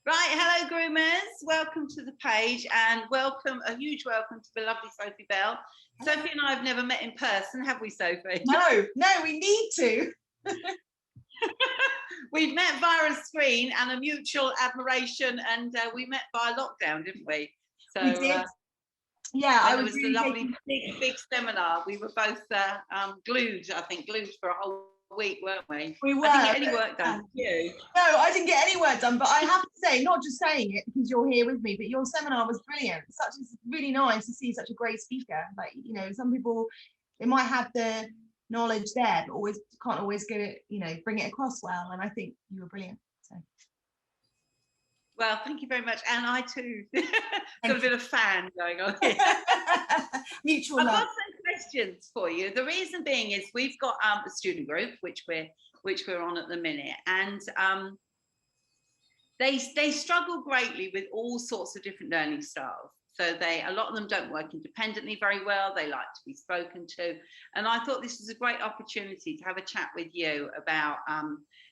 Right, hello groomers, welcome to the page and a huge welcome to the lovely Sophie Bell. Sophie and I have never met in person, have we, Sophie? No, we need to. We've met via a screen and a mutual admiration, and we met via lockdown, didn't we? So, we did. Yeah, it was really a lovely big seminar. We were both glued for a whole week, weren't we? We were. I didn't get any work done. You? No, I didn't get any work done, but I have to say, not just saying it because you're here with me, but your seminar was brilliant. It's really nice to see such a great speaker. Like, you know, some people, they might have the knowledge there, but can't always get it, you know, bring it across well. And I think you were brilliant. So. Well, thank you very much. And I too got a bit of fan going on here. Mutual I've love. got some questions for you. The reason being is we've got a student group which we're on at the minute, and they struggle greatly with all sorts of different learning styles. So a lot of them don't work independently very well. They like to be spoken to, and I thought this was a great opportunity to have a chat with you about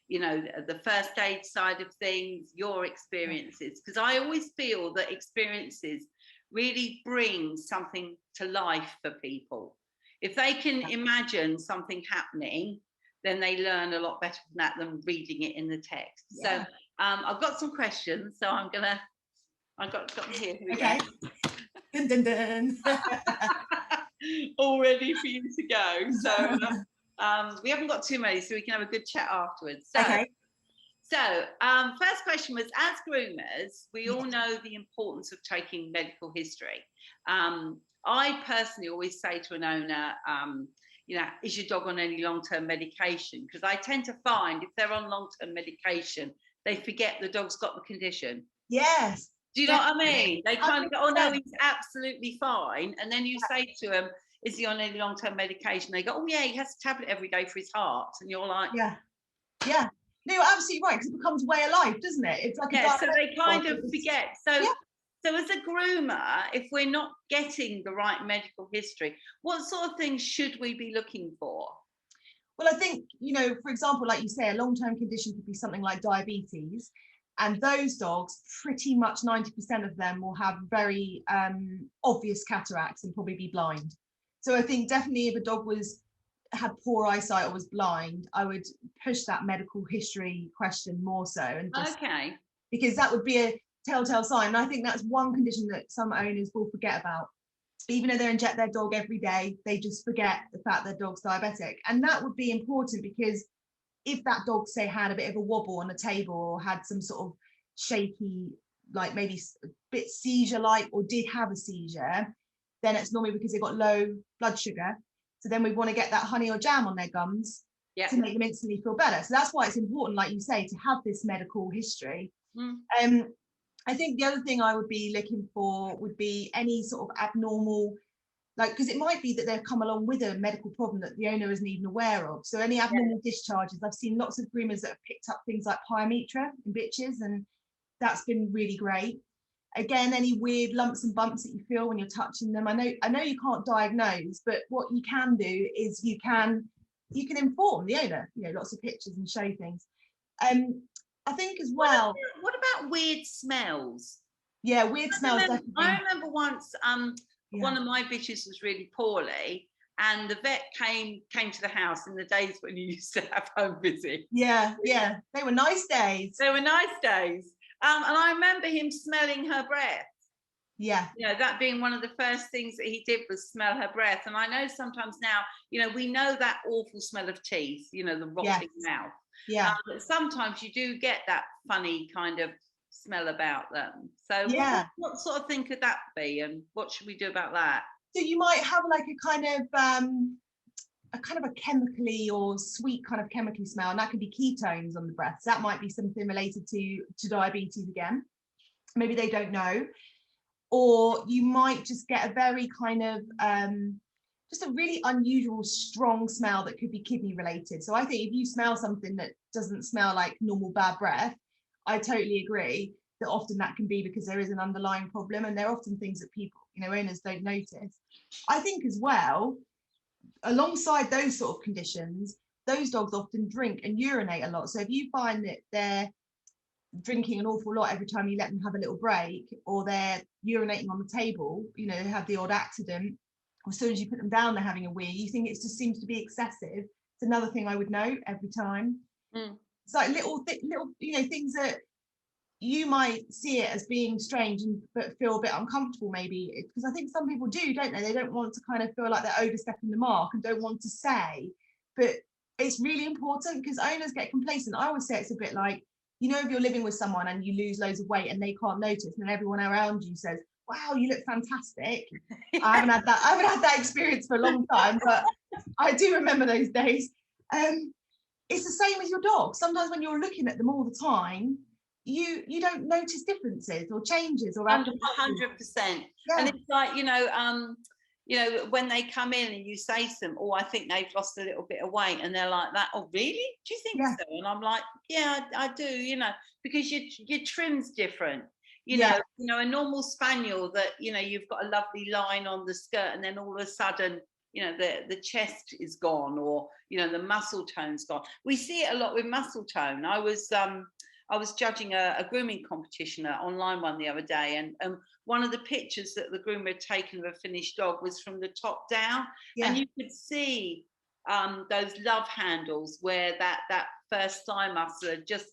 you know, the first aid side of things, your experiences, because I always feel that experiences really bring something to life for people. If they can imagine something happening, then they learn a lot better from that than reading it in the text. Yeah. So I've got some questions, so I've got them here. Here we go. Dun, dun, dun. All ready for you to go. So we haven't got too many, so we can have a good chat afterwards. So, okay. So first question was, as groomers, we all know the importance of taking medical history. I personally always say to an owner, you know, is your dog on any long-term medication? Because I tend to find if they're on long-term medication, they forget the dog's got the condition. Yes. Do you know what I mean? They kind of go, oh no, he's absolutely fine. And then you say to them, is he on any long-term medication? They go, oh yeah, he has a tablet every day for his heart. And you're like, yeah. No, you're absolutely right, because it becomes way of life, doesn't it? It's like so they kind of forget. So as a groomer, if we're not getting the right medical history, what sort of things should we be looking for? Well, I think, you know, for example, like you say, a long-term condition could be something like diabetes. And those dogs, pretty much 90% of them will have very obvious cataracts and probably be blind. So I think definitely if a dog had poor eyesight or was blind, I would push that medical history question more so. And just, because that would be a telltale sign. And I think that's one condition that some owners will forget about. Even though they inject their dog every day, they just forget the fact their dog's diabetic. And that would be important, because if that dog, say, had a bit of a wobble on the table or had some sort of shaky, like maybe a bit seizure-like, or did have a seizure, then it's normally because they've got low blood sugar. So then we want to get that honey or jam on their gums to make them instantly feel better. So that's why it's important, like you say, to have this medical history. I think the other thing I would be looking for would be any sort of abnormal, like, because it might be that they've come along with a medical problem that the owner isn't even aware of. So any abnormal discharges. I've seen lots of groomers that have picked up things like pyometra in bitches, and that's been really great. Again, any weird lumps and bumps that you feel when you're touching them. I know you can't diagnose, but what you can do is you can inform the owner, you know, lots of pictures and show things. I think as well. What about weird smells? Yeah, weird smells. I remember once one of my bitches was really poorly, and the vet came to the house in the days when you used to have home visits. Yeah, they were nice days. They were nice days. And I remember him smelling her breath. Yeah. You know, that being one of the first things that he did was smell her breath. And I know sometimes now, you know, we know that awful smell of teeth, you know, the rotting mouth. Yeah. But sometimes you do get that funny kind of smell about them. So what sort of thing could that be, and what should we do about that? So you might have like a kind of a chemically or sweet kind of chemically smell, and that could be ketones on the breath. So that might be something related to diabetes again. Maybe they don't know. Or you might just get a very kind of just a really unusual strong smell that could be kidney related. So I think if you smell something that doesn't smell like normal bad breath, I totally agree that often that can be because there is an underlying problem, and there are often things that people, you know, owners don't notice. I think as well, alongside those sort of conditions, those dogs often drink and urinate a lot. So if you find that drinking an awful lot every time you let them have a little break, or they're urinating on the table, you know, they have the odd accident, or as soon as you put them down they're having a wee, you think it just seems to be excessive. It's another thing I would note every time. It's like little you know, things that you might see it as being strange but feel a bit uncomfortable maybe, because I think some people do, don't they don't want to kind of feel like they're overstepping the mark and don't want to say, but it's really important because owners get complacent. I always say it's a bit like, you know, if you're living with someone and you lose loads of weight and they can't notice, and then everyone around you says, wow, you look fantastic. I haven't had that experience for a long time, but I do remember those days. It's the same with your dog. Sometimes when you're looking at them all the time, you don't notice differences or changes or 100%. Yeah. And it's like, you know, when they come in and you say to them, oh, I think they've lost a little bit of weight, and they're like that, oh really, do you think so? And I'm like, yeah, I do, you know, because your trim's different. You know, a normal spaniel that, you know, you've got a lovely line on the skirt and then all of a sudden, you know, the chest is gone, or, you know, the muscle tone's gone. We see it a lot with muscle tone. I was judging a grooming competition, an online one, the other day, and one of the pictures that the groomer had taken of a finished dog was from the top down, and you could see those love handles where that first thigh muscle had just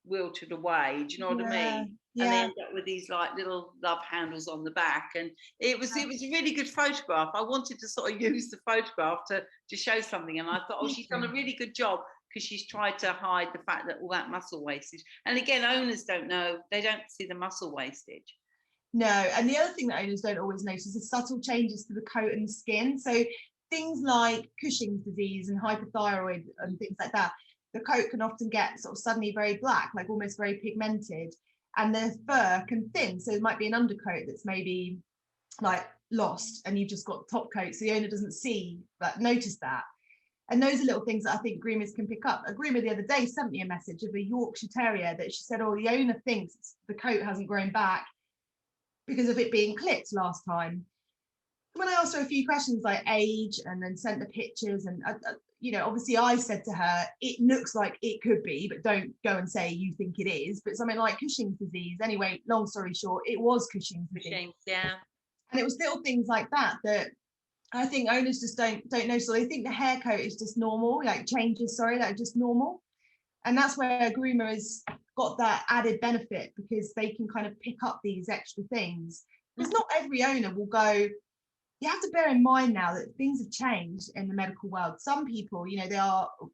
wilted away. Do you know what I mean? Yeah. And they end up with these like little love handles on the back, and it was a really good photograph. I wanted to sort of use the photograph to show something, and I thought, oh, she's done a really good job, because she's tried to hide the fact that all that muscle wastage. And again, owners don't know, they don't see the muscle wastage. No, and the other thing that owners don't always notice is subtle changes to the coat and skin. So things like Cushing's disease and hypothyroid and things like that, the coat can often get sort of suddenly very black, like almost very pigmented, and the fur can thin. So it might be an undercoat that's maybe like lost, and you've just got the top coat, so the owner doesn't notice that. And those are little things that I think groomers can pick up. A groomer the other day sent me a message of a Yorkshire Terrier that she said, oh, the owner thinks the coat hasn't grown back because of it being clipped last time. When I asked her a few questions like age, and then sent the pictures, and you know, obviously I said to her, it looks like it could be, but don't go and say you think it is. But something like Cushing's disease. Anyway, long story short, it was Cushing's disease. Yeah. And it was little things like that I think owners just don't know. So they think the hair coat is just normal, like changes, that are just normal. And that's where a groomer has got that added benefit, because they can kind of pick up these extra things. Because not every owner will go. You have to bear in mind now that things have changed in the medical world. Some people, you know,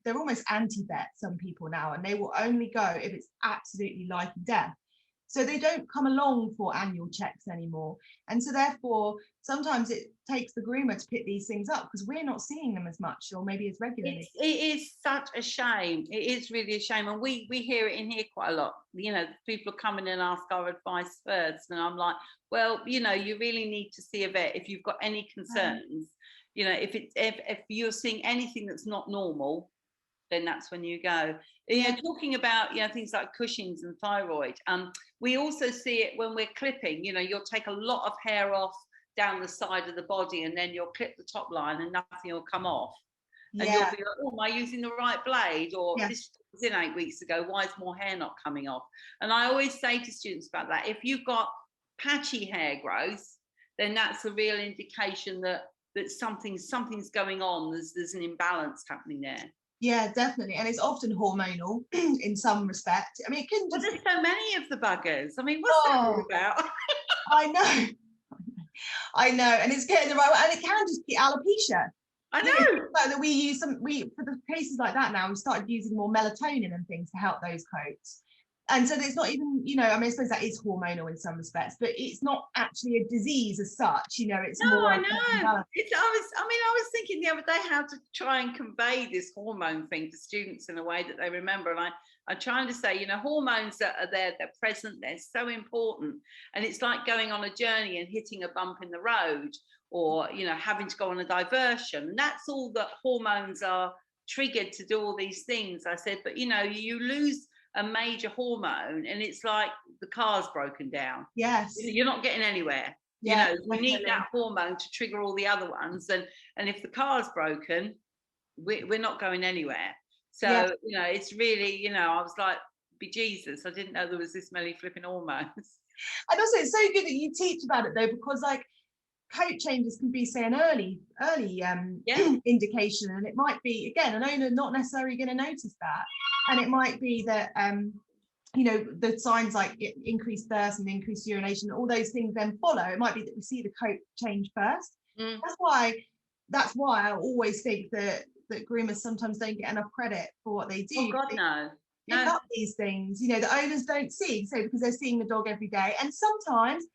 they're almost anti-vet, some people now, and they will only go if it's absolutely life and death. So they don't come along for annual checks anymore. And so therefore, sometimes it takes the groomer to pick these things up, because we're not seeing them as much, or maybe as regularly. It is such a shame. It is really a shame. And we hear it in here quite a lot. You know, people come in and ask our advice first. And I'm like, well, you know, you really need to see a vet if you've got any concerns. You know, if you're seeing anything that's not normal, then that's when you go. You know, talking about, you know, things like Cushing's and thyroid. We also see it when we're clipping. You know, you'll take a lot of hair off down the side of the body, and then you'll clip the top line and nothing will come off. And you'll be like, oh, am I using the right blade? Or this was in 8 weeks ago, why is more hair not coming off? And I always say to students about that, if you've got patchy hair growth, then that's a real indication that something's going on. There's an imbalance happening there. Yeah, definitely. And it's often hormonal in some respect. I mean, it can just... Well, there's so many of the buggers. I mean, what's that all about? I know. And it's getting the right way. And it can just be alopecia. I know. Like that we use for the cases like that now, we started using more melatonin and things to help those coats. And so it's not even, you know, I mean, I suppose that is hormonal in some respects, but it's not actually a disease as such, you know, it's more. I know. I was thinking the other day how to try and convey this hormone thing to students in a way that they remember. And I'm trying to say, you know, hormones that are there, they're present, they're so important. And it's like going on a journey and hitting a bump in the road, or, you know, having to go on a diversion. And that's all that hormones are triggered to do all these things. I said, but, you know, you lose a major hormone and it's like the car's broken down. Yes. You're not getting anywhere. Yeah, you know, we need that hormone to trigger all the other ones. And if the car's broken, we're not going anywhere. So, you know, it's really, you know, I was like, bejesus, I didn't know there was this many flipping hormones. And also, it's so good that you teach about it though, because like coat changes can be, say, an early indication, and it might be, again, an owner not necessarily going to notice that, and it might be that you know, the signs like increased thirst and increased urination, all those things then follow. It might be that we see the coat change first. That's why I always think that groomers sometimes don't get enough credit for what they do. Oh God, no. Pick up these things, you know, the owners don't see, so because they're seeing the dog every day. And sometimes,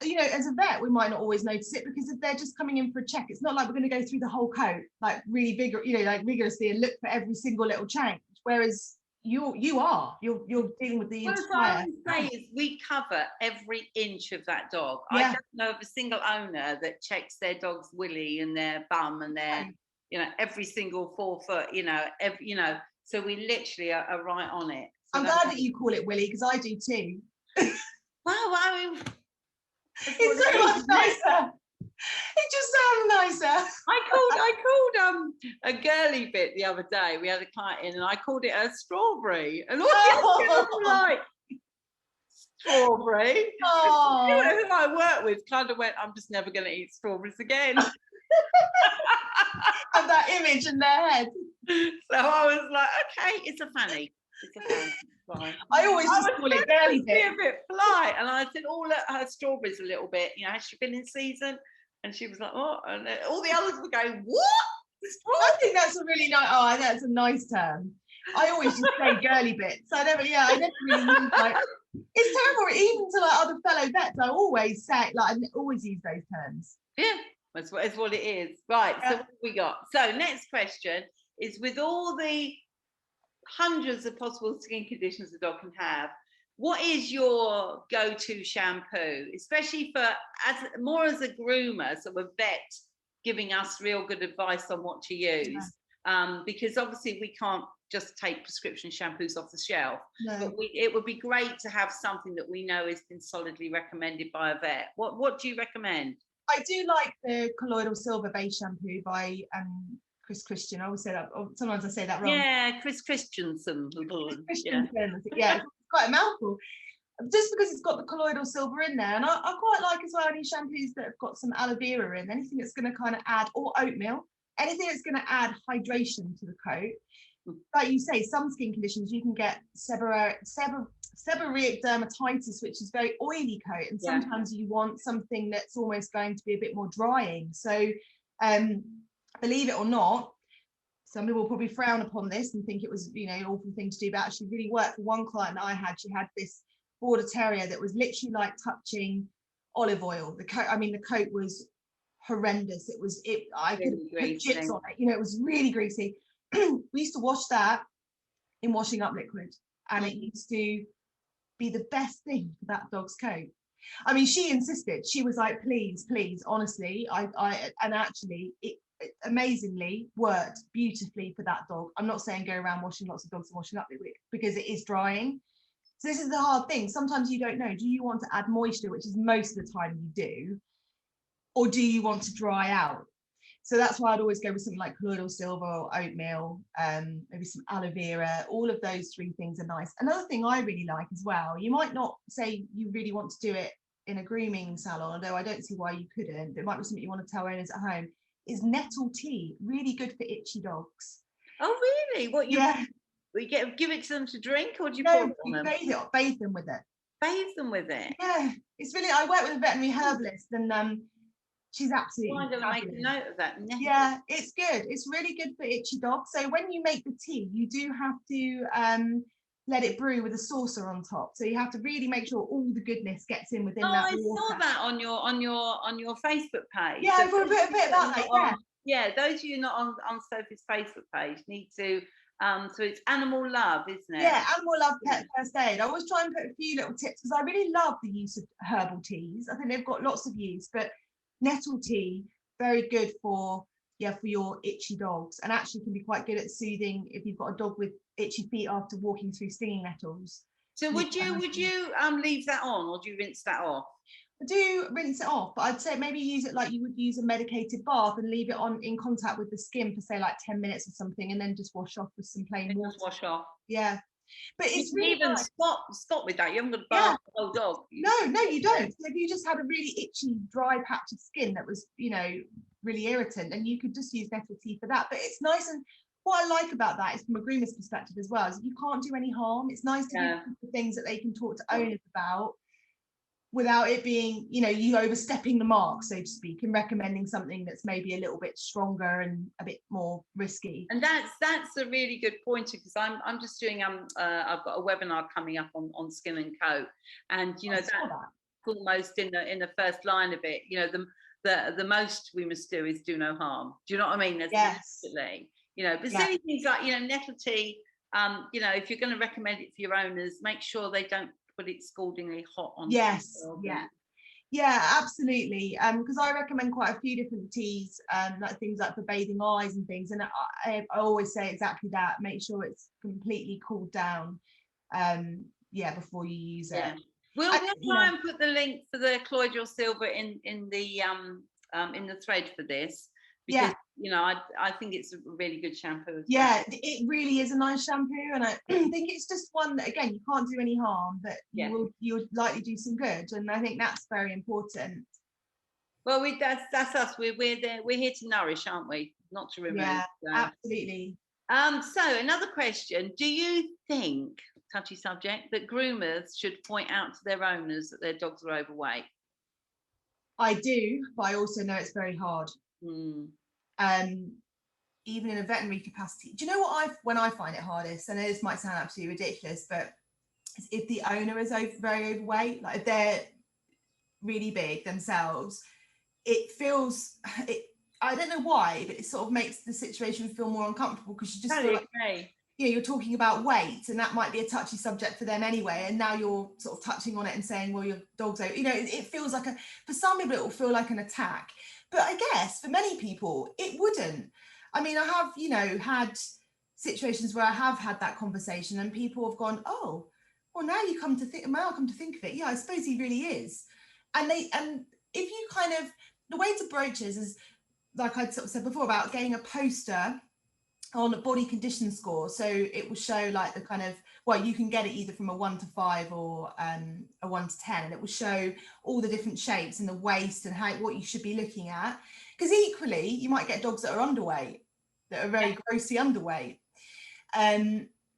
you know, as a vet, we might not always notice it, because if they're just coming in for a check, it's not like we're going to go through the whole coat like really rigorously and look for every single little change. Whereas you're dealing with the entire. What I would say is we cover every inch of that dog. I don't know of a single owner that checks their dog's willy and their bum and their, you know, every single forefoot, you know, so we literally are right on it. So I'm glad that you call it willy, because I do too. Wow, I mean, it's so much nicer. It just sounds nicer. I called a girly bit the other day. We had a client in, and I called it a strawberry, and all the girls were like, strawberry. Oh. You know, who I work with kind of went, I'm just never going to eat strawberries again. Have that image in their head. So I was like, okay, it's a fanny. Fine. I always just call it girly bit. A bit fly, and I said, "Oh, look, her strawberries a little bit. You know, has she been in season?" And she was like, "Oh," and all the others were going, "What?" I think that's a really nice. Oh, that's a nice term. I always just say girly bits. I never really use like. It's terrible. Even to like other fellow vets, I always say I always use those terms. Yeah, that's what it is. Right. So what have we got? So next question is, with all the hundreds of possible skin conditions a dog can have, what is your go-to shampoo, especially for as a groomer, so a vet giving us real good advice on what to use? Because obviously we can't just take prescription shampoos off the shelf, but it would be great to have something that we know has been solidly recommended by a vet. What do you recommend? I do like the colloidal silver base shampoo by Chris Christian. I always say that. Sometimes I say that wrong. Yeah, Chris Christensen. Yeah, it's quite a mouthful. Just because it's got the colloidal silver in there, and I quite like as well any shampoos that have got some aloe vera in. Anything that's going to kind of add, or oatmeal, anything that's going to add hydration to the coat. Like you say, some skin conditions you can get seborrheic dermatitis, which is very oily coat, and sometimes you want something that's almost going to be a bit more drying. So believe it or not, some people will probably frown upon this and think it was, you know, an awful thing to do, but actually really worked for one client that I had. She had this border terrier that was literally like touching olive oil. The coat was horrendous. I could put chips on it, you know, it was really greasy. We used to wash that in washing up liquid, and it used to be the best thing for that dog's coat. I mean, she insisted. She was like, please, honestly, and actually it amazingly worked beautifully for that dog. I'm not saying go around washing lots of dogs and washing up liquid, because it is drying. So this is the hard thing. Sometimes you don't know, do you want to add moisture, which is most of the time you do, or do you want to dry out? So that's why I'd always go with something like colloidal silver or oatmeal, maybe some aloe vera. All of those three things are nice. Another thing I really like as well, you might not say you really want to do it in a grooming salon, although I don't see why you couldn't, but it might be something you want to tell owners at home, is nettle tea. Really good for itchy dogs. Oh, really? What you give it to them to drink, or do you pour it on them? Bathe them with it. Bathe them with it? Yeah, it's really, I work with a veterinary herbalist, and she's absolutely I'm going to make a note of that. Yeah, it's good. It's really good for itchy dogs. So when you make the tea, you do have to let it brew with a saucer on top. So you have to really make sure all the goodness gets in within that water. I saw that on your Facebook page. Yeah, I've got a bit about that. Yeah, those of you not on Sophie's Facebook page need to. So it's Animal Love, isn't it? Yeah, Animal Love Pet First Aid. I always try and put a few little tips, because I really love the use of herbal teas. I think they've got lots of use, but nettle tea, very good for your itchy dogs, and actually can be quite good at soothing if you've got a dog with itchy feet after walking through stinging nettles. So would you leave that on, or do you rinse that off? I do rinse it off, but I'd say maybe use it like you would use a medicated bath, and leave it on in contact with the skin for say like 10 minutes or something, and then just wash off with some plain water. Just wash off. Yeah, But You it's can really even nice. spot with that. You haven't got to bath the whole dog. No, you don't. So if you just had a really itchy, dry patch of skin that was, you know, really irritant, and you could just use nettle tea for that. But it's nice, and what I like about that is from a groomer's perspective as well, is you can't do any harm. It's nice to give people things that they can talk to owners about without it being, you know, you overstepping the mark, so to speak, and recommending something that's maybe a little bit stronger and a bit more risky. And that's a really good pointer, because I'm just doing I've got a webinar coming up on skin and coat, and you know that's almost in the first line of it. You know, the most we must do is do no harm. Do you know what I mean? There's literally, you know, but silly things like, you know, nettle tea. You know, if you're going to recommend it for your owners, make sure they don't put it scaldingly hot on. Absolutely. Because I recommend quite a few different teas, like things like for bathing eyes and things, and I always say exactly that. Make sure it's completely cooled down before you use it. We'll try and put the link for the colloidal silver in the thread for this, because you know, I think it's a really good shampoo as well. It really is a nice shampoo, and I think it's just one that, again, you can't do any harm, but you'll likely do some good, and I think that's very important. Well, that's us. We're there. We're here to nourish, aren't we? Not to remove. Yeah, absolutely. So another question: do you think, touchy subject, that groomers should point out to their owners that their dogs are overweight? I do, but I also know it's very hard. Even in a veterinary capacity. Do you know what when I find it hardest? I know this might sound absolutely ridiculous, but if the owner is very overweight, like if they're really big themselves, it feels I don't know why, but it sort of makes the situation feel more uncomfortable, because you just feel like, you know, you're talking about weight, and that might be a touchy subject for them anyway, and now you're sort of touching on it and saying, well, your dog's over. You know, it feels like for some people it will feel like an attack, but I guess for many people it wouldn't. I mean, I have, you know, had situations where I have had that conversation, and people have gone, oh, well, now I come to think of it, yeah, I suppose he really is. And if you kind of, the way to broach is like I sort of said before, about getting a poster on a body condition score, so it will show like the kind of, well, you can get it either from a 1 to 5 or a 1 to 10, and it will show all the different shapes and the waist and what you should be looking at, because equally you might get dogs that are underweight, that are very grossly underweight,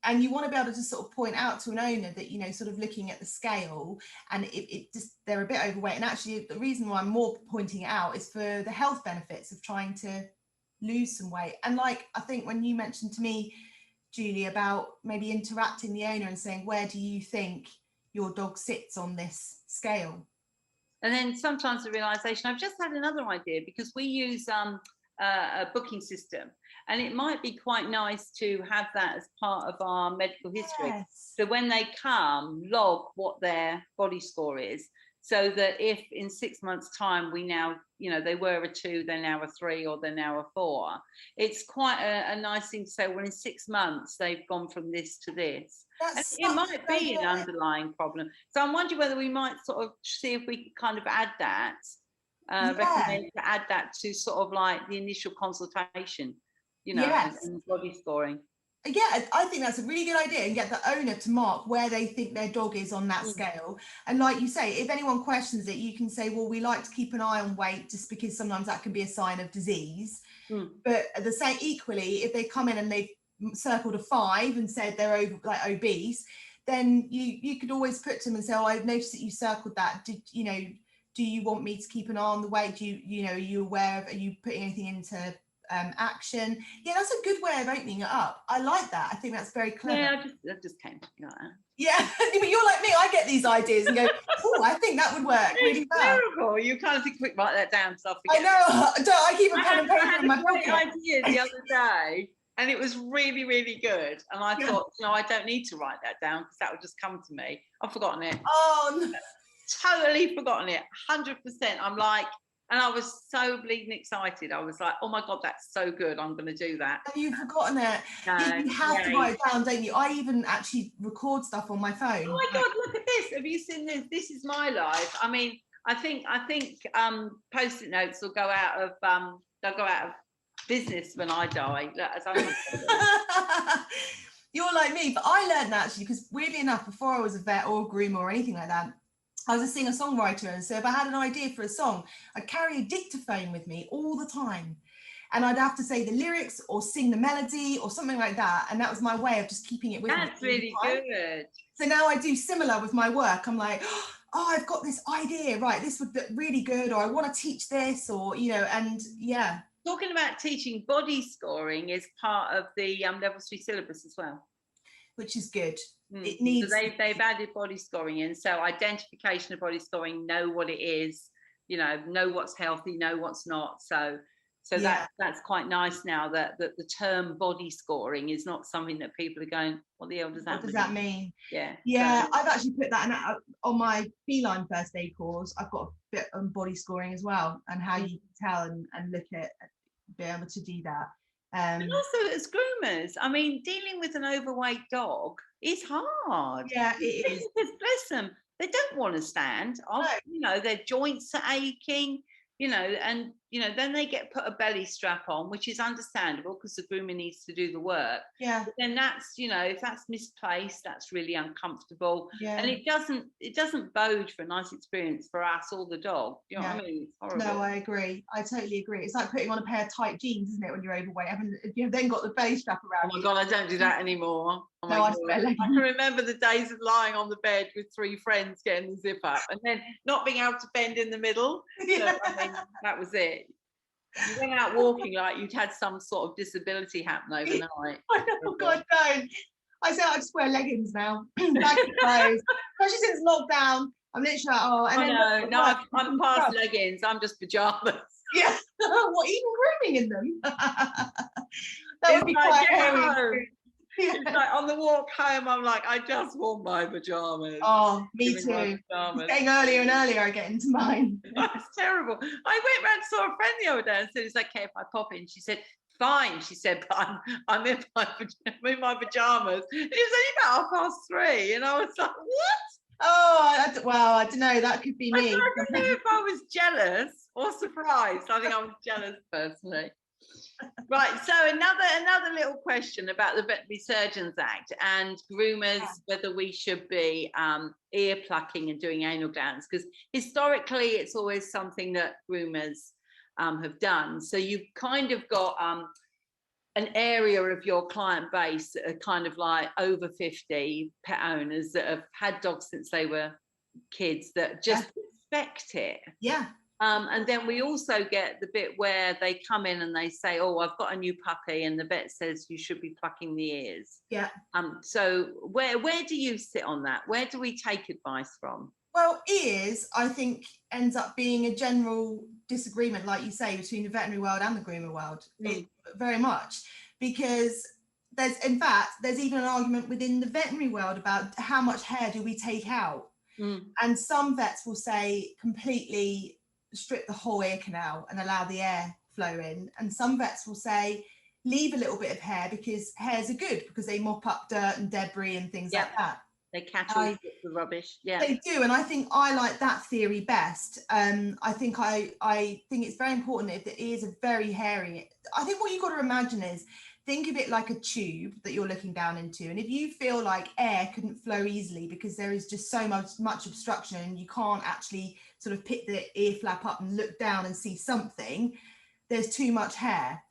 and you want to be able to just sort of point out to an owner that, you know, sort of looking at the scale, and it just, they're a bit overweight. And actually the reason why I'm more pointing it out is for the health benefits of trying to lose some weight. And like, I think when you mentioned to me, Julie, about maybe interacting the owner and saying, where do you think your dog sits on this scale? And then sometimes the realization, I've just had another idea, because we use a booking system, and it might be quite nice to have that as part of our medical history. So when they come, log what their body score is, so that if in 6 months' time we now, you know, they were a 2, they're now a 3, or they're now a 4, it's quite a nice thing to say, well, in 6 months they've gone from this to this. It might be an underlying problem. So I'm wondering whether we might sort of see if we could kind of add that, recommend to add that to sort of like the initial consultation, you know, and body scoring. Yeah, I think that's a really good idea, and get the owner to mark where they think their dog is on that scale. And like you say, if anyone questions it, you can say, well, we like to keep an eye on weight, just because sometimes that can be a sign of disease. But at the same, equally, if they come in and they've circled a 5 and said they're obese, then you could always put to them and say, oh, I've noticed that you circled that. Do you want me to keep an eye on the weight? Are you aware of, are you putting anything into action? Yeah, that's a good way of opening it up. I like that. I think that's very clever. Yeah, I just came to like that. Yeah, but you're like me. I get these ideas and go, oh, I think that would work really well. Terrible. You kind of think, quick, write that down. So I know. I keep a pen and paper in my pocket. I had a great idea the other day, and it was really, really good. And I thought, no, I don't need to write that down, because that would just come to me. I've forgotten it. Oh, no. Totally forgotten it. 100%. I'm like, and I was so bleeding excited. I was like, oh my God, that's so good. I'm going to do that. Have you forgotten it? You have to write it down, don't you? I even actually record stuff on my phone. Oh my God, look at this. Have you seen this? This is my life. I mean, I think Post-it notes will go out of, they'll go out of business when I die. Your like me, but I learned that actually because weirdly enough, before I was a vet or a groomer or anything like that, I was a singer-songwriter, and so if I had an idea for a song, I'd carry a dictaphone with me all the time, and I'd have to say the lyrics or sing the melody or something like that, and that was my way of just keeping it with me. That's really good. So now I do similar with my work. I'm like, oh, I've got this idea, right? This would look really good, or I want to teach this, or and yeah. Talking about teaching, body scoring is part of the level 3 syllabus as well, which is good. It needs. So they've added body scoring in. So identification of body scoring, know what it is, know what's healthy, know what's not. So that's quite nice now that the term body scoring is not something that people are going, what the hell does that mean? What does that mean? Yeah. So, I've actually put that in, on my feline first aid course. I've got a bit on body scoring as well, and how you can tell and look at, be able to do that. And also as groomers, I mean, dealing with an overweight dog is hard. Yeah, it is. Because bless them, they don't want to stand. No. Their joints are aching, and then they get put a belly strap on, which is understandable because the groomer needs to do the work. Yeah. But then that's, if that's misplaced, that's really uncomfortable. Yeah. And it doesn't bode for a nice experience for us or the dog. You know what I mean? It's horrible. No, I agree. I totally agree. It's like putting on a pair of tight jeans, isn't it, when you're overweight? You've then got the belly strap around. Oh my God, I don't do that anymore. Oh my God. I can remember the days of lying on the bed with 3 friends getting the zip up and then not being able to bend in the middle. Yeah. So, I mean, that was it. You went out walking like you'd had some sort of disability happen overnight. I know, God, don't. I say I just wear leggings now. Baggy clothes. Especially since lockdown. I'm literally like, I'm past leggings. I'm just pajamas. Yeah. What, even grooming in them? That would be quite hairy. Yeah. It's like on the walk home, I'm like, I just want my pajamas. Oh, me too. It's getting earlier and earlier, I get into mine. That's terrible. I went round and saw a friend the other day and said, "Is that okay if I pop in?" She said, "Fine." She said, "But I'm in my pajamas." And it was only about 3:30, and I was like, "What?" Oh, well, I don't know. That could be me. I don't know if I was jealous or surprised. I think I was jealous personally. Right, so another little question about the Veterinary Surgeons Act and groomers, whether we should be ear plucking and doing anal glands, because historically it's always something that groomers have done. So you've kind of got an area of your client base that are kind of like over 50 pet owners that have had dogs since they were kids that just expect it. Yeah. And then we also get the bit where they come in and they say, "Oh, I've got a new puppy," and the vet says you should be plucking the ears. Yeah. So where do you sit on that? Where do we take advice from? Well, ears, I think, ends up being a general disagreement, like you say, between the veterinary world and the groomer world. Very much, because there's even an argument within the veterinary world about how much hair do we take out. And some vets will say completely strip the whole ear canal and allow the air flow in, and some vets will say leave a little bit of hair because hairs are good because they mop up dirt and debris and things like that. They catch all the rubbish. Yeah, they do, and I think I like that theory best. I think it's very important if the ears are very hairy. I think what you've got to imagine is think of it like a tube that you're looking down into, and if you feel like air couldn't flow easily because there is just so much obstruction and you can't actually sort of pick the ear flap up and look down and see something, there's too much hair.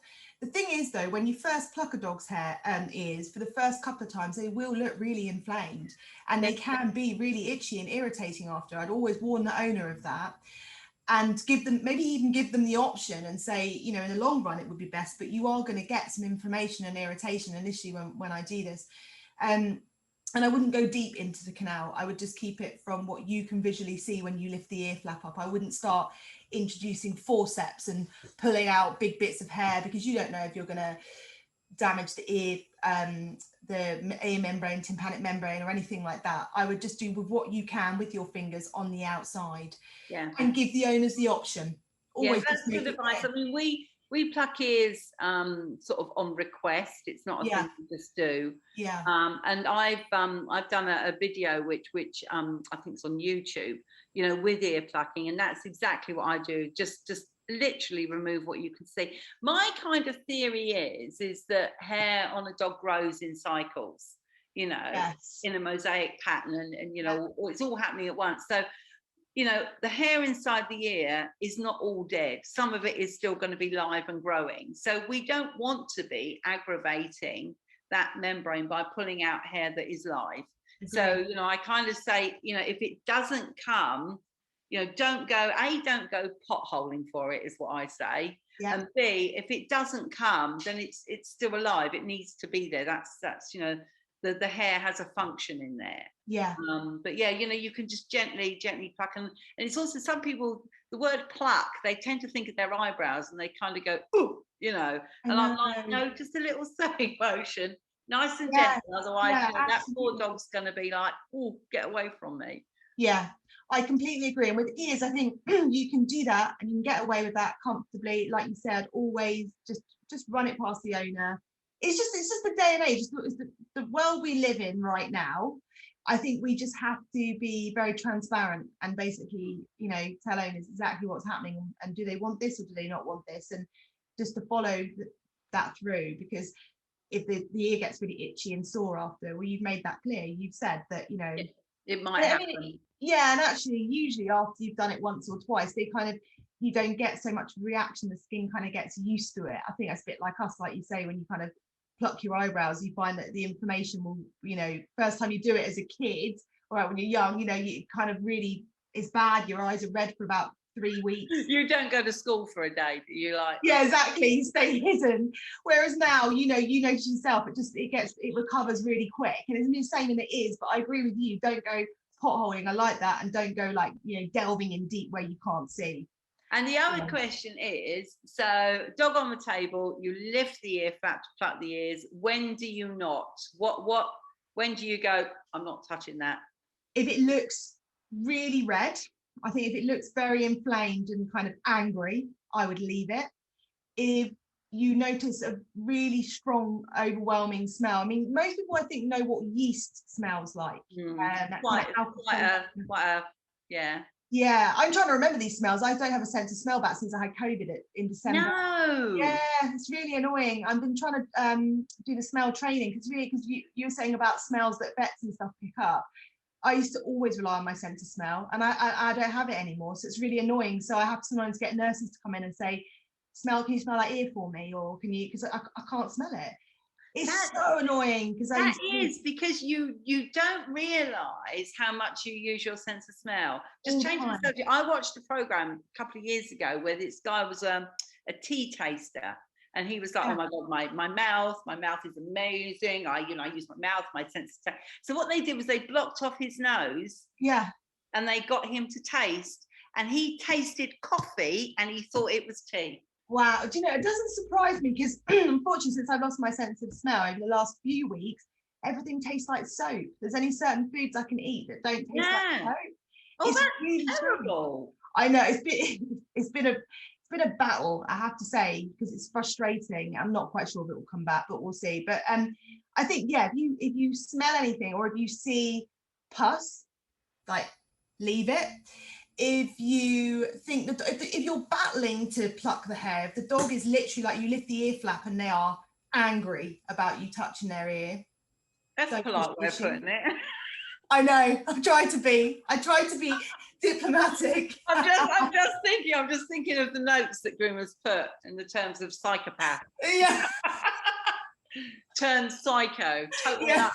The thing is though, when you first pluck a dog's hair ears, for the first couple of times they will look really inflamed and they can be really itchy and irritating after. I'd always warn the owner of that, and maybe even give them the option and say, in the long run it would be best, but you are going to get some inflammation and irritation initially when I do this. And I wouldn't go deep into the canal. I would just keep it from what you can visually see when you lift the ear flap up. I wouldn't start introducing forceps and pulling out big bits of hair, because you don't know if you're going to damage the ear membrane, tympanic membrane, or anything like that. I would just do with what you can with your fingers on the outside, and give the owners the option. Always that's good advice. I mean, we pluck ears sort of on request. It's not a thing we just do. And I've done a video which I think is on YouTube, with ear plucking, and that's exactly what I do. Just literally remove what you can see. My kind of theory is that hair on a dog grows in cycles. you know, Yes. in a mosaic pattern, and you know, it's all happening at once. So, you know, the hair inside the ear is not all dead. Some of it is still going to be live and growing. So we don't want to be aggravating that membrane by pulling out hair that is live. So, you know, I kind of say, you know, if it doesn't come, you know, don't go potholing for it, is what I say. Yeah. And B, if it doesn't come, then it's still alive. It needs to be there. That's you know, the hair has a function in there. Yeah. But yeah, you know, you can just gently pluck, and it's also, some people, the word pluck, they tend to think of their eyebrows and they kind of go, ooh, you know, and I'm like, no, just a little sewing motion, nice and gentle. Otherwise, you know, that poor dog's going to be like, oh, get away from me. Yeah, I completely agree. And with ears, I think you can do that and you can get away with that comfortably. Like you said, always just run it past the owner. It's just the day and age. It's the world we live in right now. I think we just have to be very transparent and basically, you know, tell owners exactly what's happening and do they want this or do they not want this, and just to follow that through. Because if the ear gets really itchy and sore after, well, you've made that clear. You've said that, you know, it might happen. I mean, yeah, and actually, usually after you've done it once or twice, they kind of, you don't get so much reaction. The skin kind of gets used to it. I think that's a bit like us, like you say, when you kind of pluck your eyebrows, you find that the inflammation will, you know, first time you do it as a kid, or when you're young, you know, you kind of really is bad. Your eyes are red for about 3 weeks. You don't go to school for a day, do you? Like, yeah, exactly. You stay hidden. Whereas now, you know, you notice yourself, it recovers really quick. And it's the same in the ears, but I agree with you. Don't go potholing. I like that. And don't go like, you know, delving in deep where you can't see. And the other question is, so dog on the table, you lift the ear flap to pluck the ears. When do you not? When do you go, I'm not touching that? If it looks really red, I think if it looks very inflamed and kind of angry, I would leave it. If you notice a really strong, overwhelming smell, I mean, most people I think know what yeast smells like. Yeah, I'm trying to remember these smells. I don't have a sense of smell back since I had COVID in December. No. Yeah, it's really annoying. I've been trying to do the smell training because you were saying about smells that vets and stuff pick up. I used to always rely on my sense of smell, and I don't have it anymore. So it's really annoying. So I have to sometimes get nurses to come in and say, can you smell that ear for me? Or can you, because I can't smell it. It's so annoying because you don't realise how much you use your sense of smell. Just changing the subject. I watched a program a couple of years ago where this guy was a tea taster, and he was like, oh my god, my mouth is amazing. I use my mouth, my sense of taste. So what they did was they blocked off his nose. Yeah. And they got him to taste, and he tasted coffee and he thought it was tea. Wow, do you know, it doesn't surprise me because unfortunately, since I've lost my sense of smell over the last few weeks, everything tastes like soap. There's only certain foods I can eat that don't taste like soap. Oh, it's that's really terrible. I know, it's been a battle, I have to say, because it's frustrating. I'm not quite sure if it will come back, but we'll see. But I think, yeah, if you smell anything or if you see pus, like, leave it. If you think that if you're battling to pluck the hair, if the dog is literally like, you lift the ear flap and they are angry about you touching their ear, that's a polite way of putting it. I know. I try to be diplomatic. I'm just thinking of the notes that groomers put in the terms of psychopath. Yeah. Turn psycho. Totally. Yeah.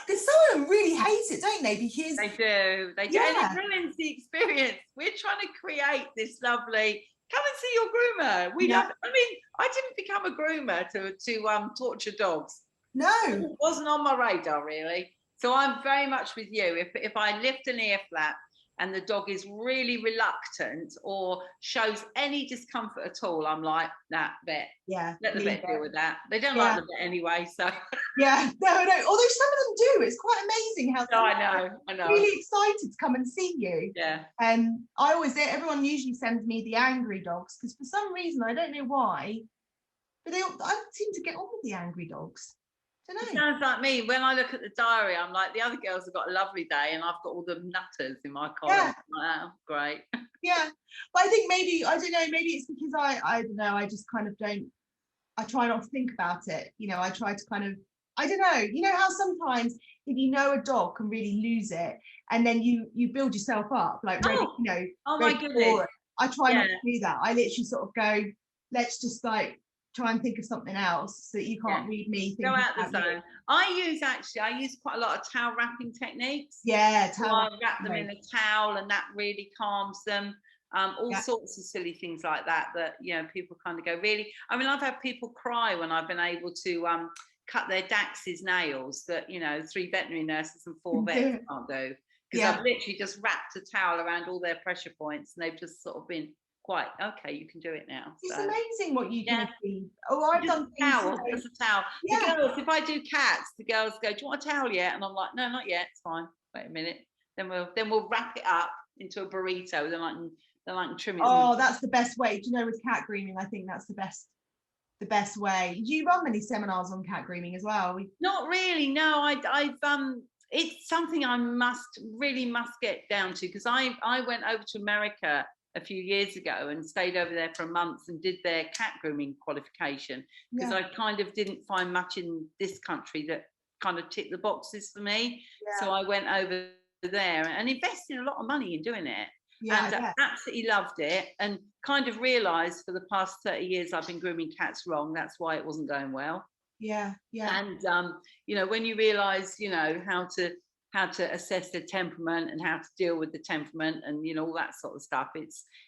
Because some of them really hate it, don't they? Because they do. Yeah. And it ruins the experience. We're trying to create this lovely, come and see your groomer. I didn't become a groomer to torture dogs. No. It wasn't on my radar, really. So I'm very much with you. If I lift an ear flap and the dog is really reluctant or shows any discomfort at all, I'm like, nah, vet. Yeah. Let the vet deal with that. They don't like the vet anyway, so. Yeah, no. Although some of them do. It's quite amazing how I know. Really excited to come and see you. Yeah. And everyone usually sends me the angry dogs because for some reason, I don't know why, but I seem to get on with the angry dogs. It sounds like me. When I look at the diary, I'm like, the other girls have got a lovely day and I've got all the nutters in my column. Yeah. Wow, great. Yeah. But I think maybe it's because I don't know, I just kind of don't I try not to think about it. You know, I try to kind of, I don't know, you know how sometimes if you know a dog can really lose it, and then you build yourself up like ready, you know, oh ready my goodness. for it. I try not Yeah. to do that. I literally sort of go, let's just like try and think of something else so that you can't read me Go thinking out the about you. zone. I use quite a lot of towel wrapping techniques. Yeah, So I wrap them in a towel, and that really calms them. All sorts of silly things like that you know, people kind of go, really. I mean, I've had people cry when I've been able to cut their Dachsh's nails that, you know, 3 veterinary nurses and 4 vets can't do, because I've literally just wrapped a towel around all their pressure points, and they've just sort of been quite, okay, you can do it now. It's so amazing what you can achieve. Oh, I've done things. Just a towel. The girls, if I do cats, the girls go, do you want a towel yet? And I'm like, no, not yet, it's fine, wait a minute. Then we'll wrap it up into a burrito, then I can trim it. Oh, that's the best way. Do you know, with cat grooming, I think that's the best way. Do you run many seminars on cat grooming as well? Not really, no. I've it's something I must get down to, because I went over to America a few years ago and stayed over there for a month and did their cat grooming qualification, because I kind of didn't find much in this country that kind of ticked the boxes for me. So I went over there and invested a lot of money in doing it. And absolutely loved it, and kind of realized for the past 30 years I've been grooming cats wrong. That's why it wasn't going well. And you know, when you realize, you know, how to assess the temperament and how to deal with the temperament and, you know, all that sort of stuff,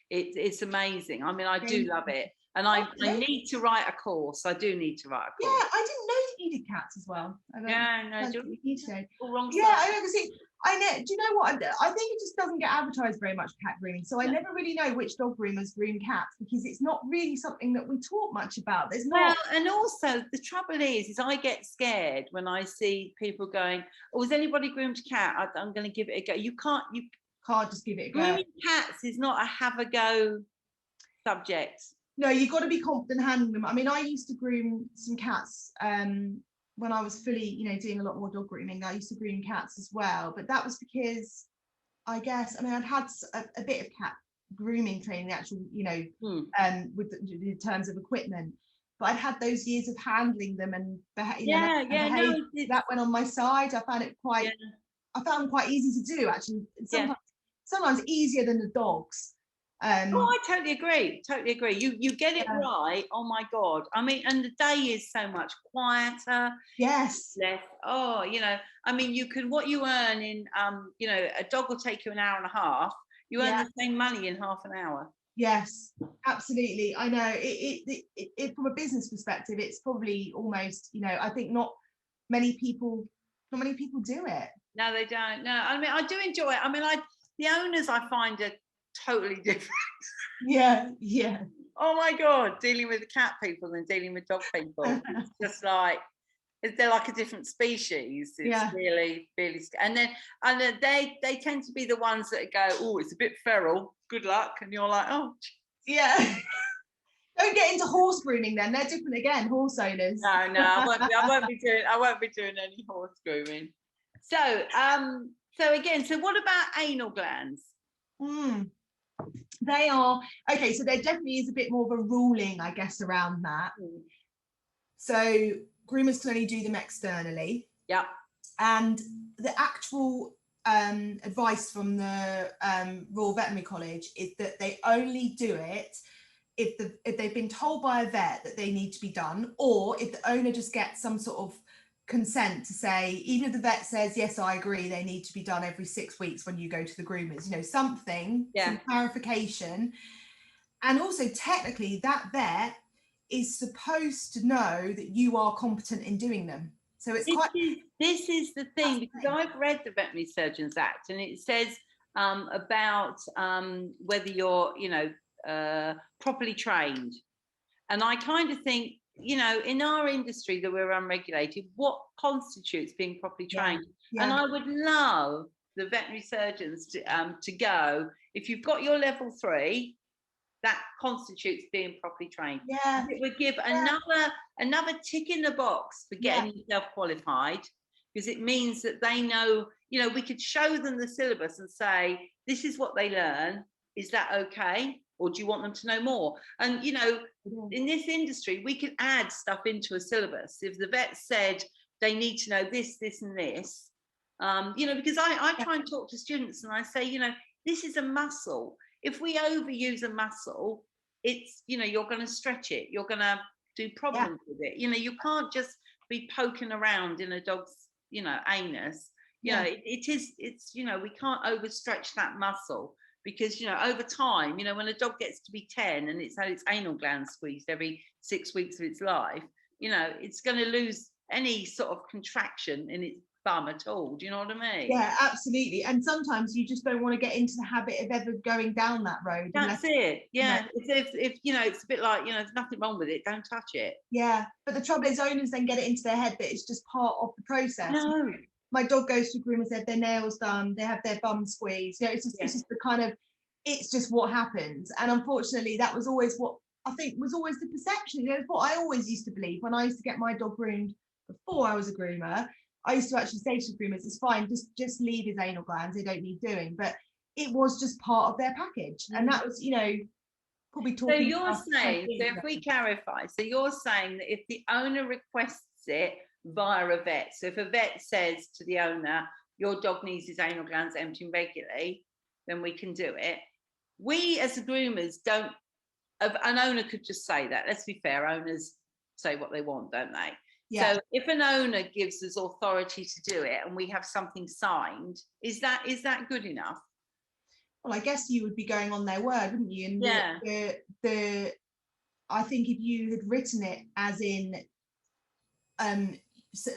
it's amazing. I mean, I do love it, and I need to write a course. I do need to write a course. I didn't know that you did cats as well. No, all wrong side. I know, because I know. Do you know what? I think it just doesn't get advertised very much, cat grooming. So I never really know which dog groomers groom cats, because it's not really something that we talk much about. There's not. Well, and also the trouble is I get scared when I see people going, "Oh, has anybody groomed a cat? I'm going to give it a go." You can't just give it a go. Grooming cats is not a have a go subject. No, you've got to be confident handling them. I mean, I used to groom some cats when I was fully, you know, doing a lot more dog grooming. I used to groom cats as well, but that was because, I guess, I mean, I'd had a bit of cat grooming training, the actual, you know, with in terms of equipment, but I'd had those years of handling them and that went on my side. I found it quite, I found quite easy to do, actually. Sometimes easier than the dogs. I totally agree. You get it right. Oh my God. I mean, and the day is so much quieter. Yes. Less. Oh, you know, I mean, what you earn in, you know, a dog will take you an hour and a half. You earn the same money in half an hour. Yes, absolutely. I know it from a business perspective, it's probably almost, you know, I think not many people do it. No, they don't. No, I mean, I do enjoy it. I mean, the owners I find are totally different. Yeah. Oh my God, dealing with the cat people and dealing with dog people. It's just like, they're like a different species. It's really, really, and they tend to be the ones that go, oh, it's a bit feral, good luck, and you're like, oh, yeah. Don't get into horse grooming then. They're different again, horse owners. No, I won't be doing any horse grooming. So what about anal glands? They are okay, so there definitely is a bit more of a ruling, I guess, around that. So groomers can only do them externally. Yeah. And the actual advice from the Royal Veterinary College is that they only do it if they've been told by a vet that they need to be done, or if the owner just gets some sort of consent to say, even if the vet says, yes, I agree, they need to be done every 6 weeks when you go to the groomers, you know, some clarification. And also technically that vet is supposed to know that you are competent in doing them. So it's this is the thing, because I've read the Veterinary Surgeons Act, and it says about whether you're, you know, properly trained. And I kind of think, you know, in our industry that we're unregulated, what constitutes being properly trained? And I would love the veterinary surgeons to go, if you've got your level 3, that constitutes being properly trained. It would give another tick in the box for getting yourself qualified, because it means that they know, you know, we could show them the syllabus and say, this is what they learn. Is that okay? or do you want them to know more? And you know, in this industry, we can add stuff into a syllabus. If the vet said they need to know this, this, and this, you know, because I try and talk to students and I say, you know, this is a muscle. If we overuse a muscle, it's, you know, you're going to stretch it, you're going to do problems with it. You know, you can't just be poking around in a dog's, you know, anus. You know, it's, you know, we can't overstretch that muscle, because, you know, over time, you know, when a dog gets to be 10 and it's had its anal glands squeezed every 6 weeks of its life, you know, it's going to lose any sort of contraction in its bum at all. Do you know what I mean? Yeah, absolutely. And sometimes you just don't want to get into the habit of ever going down that road. That's it. Yeah. You know, if you know, it's a bit like, you know, there's nothing wrong with it, don't touch it. yeah. But the trouble is, owners then get it into their head that it's just part of the process. No. My dog goes to groomers, they have their nails done, they have their bum squeezed. You know, it's just the kind of, it's just what happens. And unfortunately, that was always what I think was always the perception. You know, what I always used to believe when I used to get my dog groomed before I was a groomer. I used to actually say to groomers, it's fine, just leave his anal glands, they don't need doing. But it was just part of their package. And that was, you know, probably talking. So you're saying, so if we clarify, so you're saying that if the owner requests it via a vet, so if a vet says to the owner, your dog needs his anal glands emptying regularly, then we can do it. We as the groomers don't, an owner could just say that. Let's be fair, owners say what they want, don't they? Yeah. So if an owner gives us authority to do it and we have something signed, is that good enough? Well, I guess you would be going on their word, wouldn't you? And yeah. I think if you had written it as in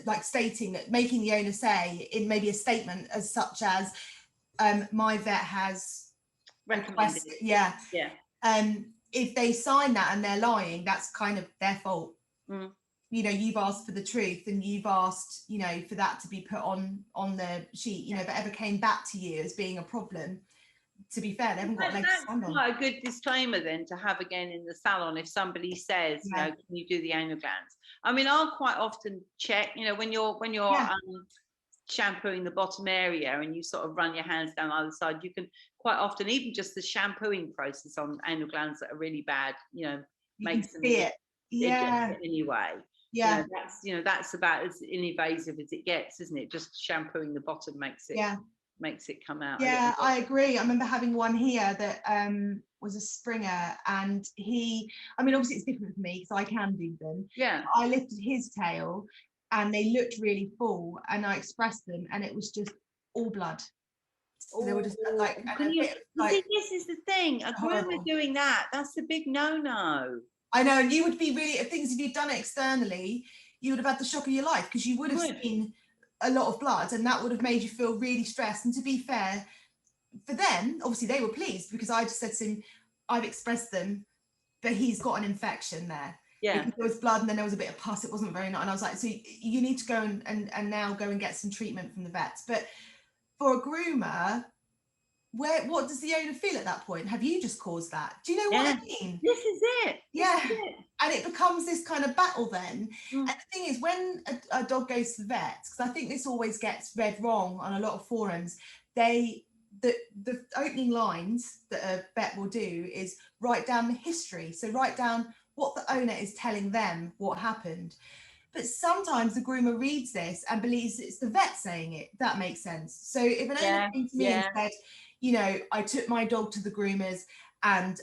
like stating that, making the owner say in maybe a statement as such as my vet has recommended. Yeah. If they sign that and they're lying, that's kind of their fault. You know, you've asked for the truth and you've asked, you know, for that to be put on the sheet. You know, if it ever came back to you as being a problem, to be fair, they haven't got legs to stand on. Quite a good disclaimer then to have again in the salon if somebody says, you know, can you do the anal glands? I mean, I'll quite often check, you know, when you're shampooing the bottom area and you sort of run your hands down either side, you can quite often, even just the shampooing process on anal glands that are really bad, you know, makes them anyway. Yeah, that's about as invasive as it gets, isn't it? Just shampooing the bottom makes it come out. Yeah, I agree. I remember having one here that was a Springer, and I mean, obviously it's different for me because I can do them. Yeah. I lifted his tail and they looked really full and I expressed them and it was just all blood. So they were just like, see, this is the thing. A groomer doing that, that's the big no-no. I know, and you would be really, if you'd done it externally, you would have had the shock of your life because you would have seen a lot of blood and that would have made you feel really stressed. And to be fair, for them, obviously they were pleased because I just said to him, I've expressed them, but he's got an infection there. Yeah. Because there was blood and then there was a bit of pus. It wasn't very nice. And I was like, so you need to go and now go and get some treatment from the vets. But for a groomer, what does the owner feel at that point? Have you just caused that? Do you know what I mean? This is it. And it becomes this kind of battle then. And the thing is, when a dog goes to the vets, because I think this always gets read wrong on a lot of forums, the opening lines that a vet will do is write down the history. So write down what the owner is telling them what happened. But sometimes the groomer reads this and believes it's the vet saying it. That makes sense. So if an owner came to me and said, you know, I took my dog to the groomers and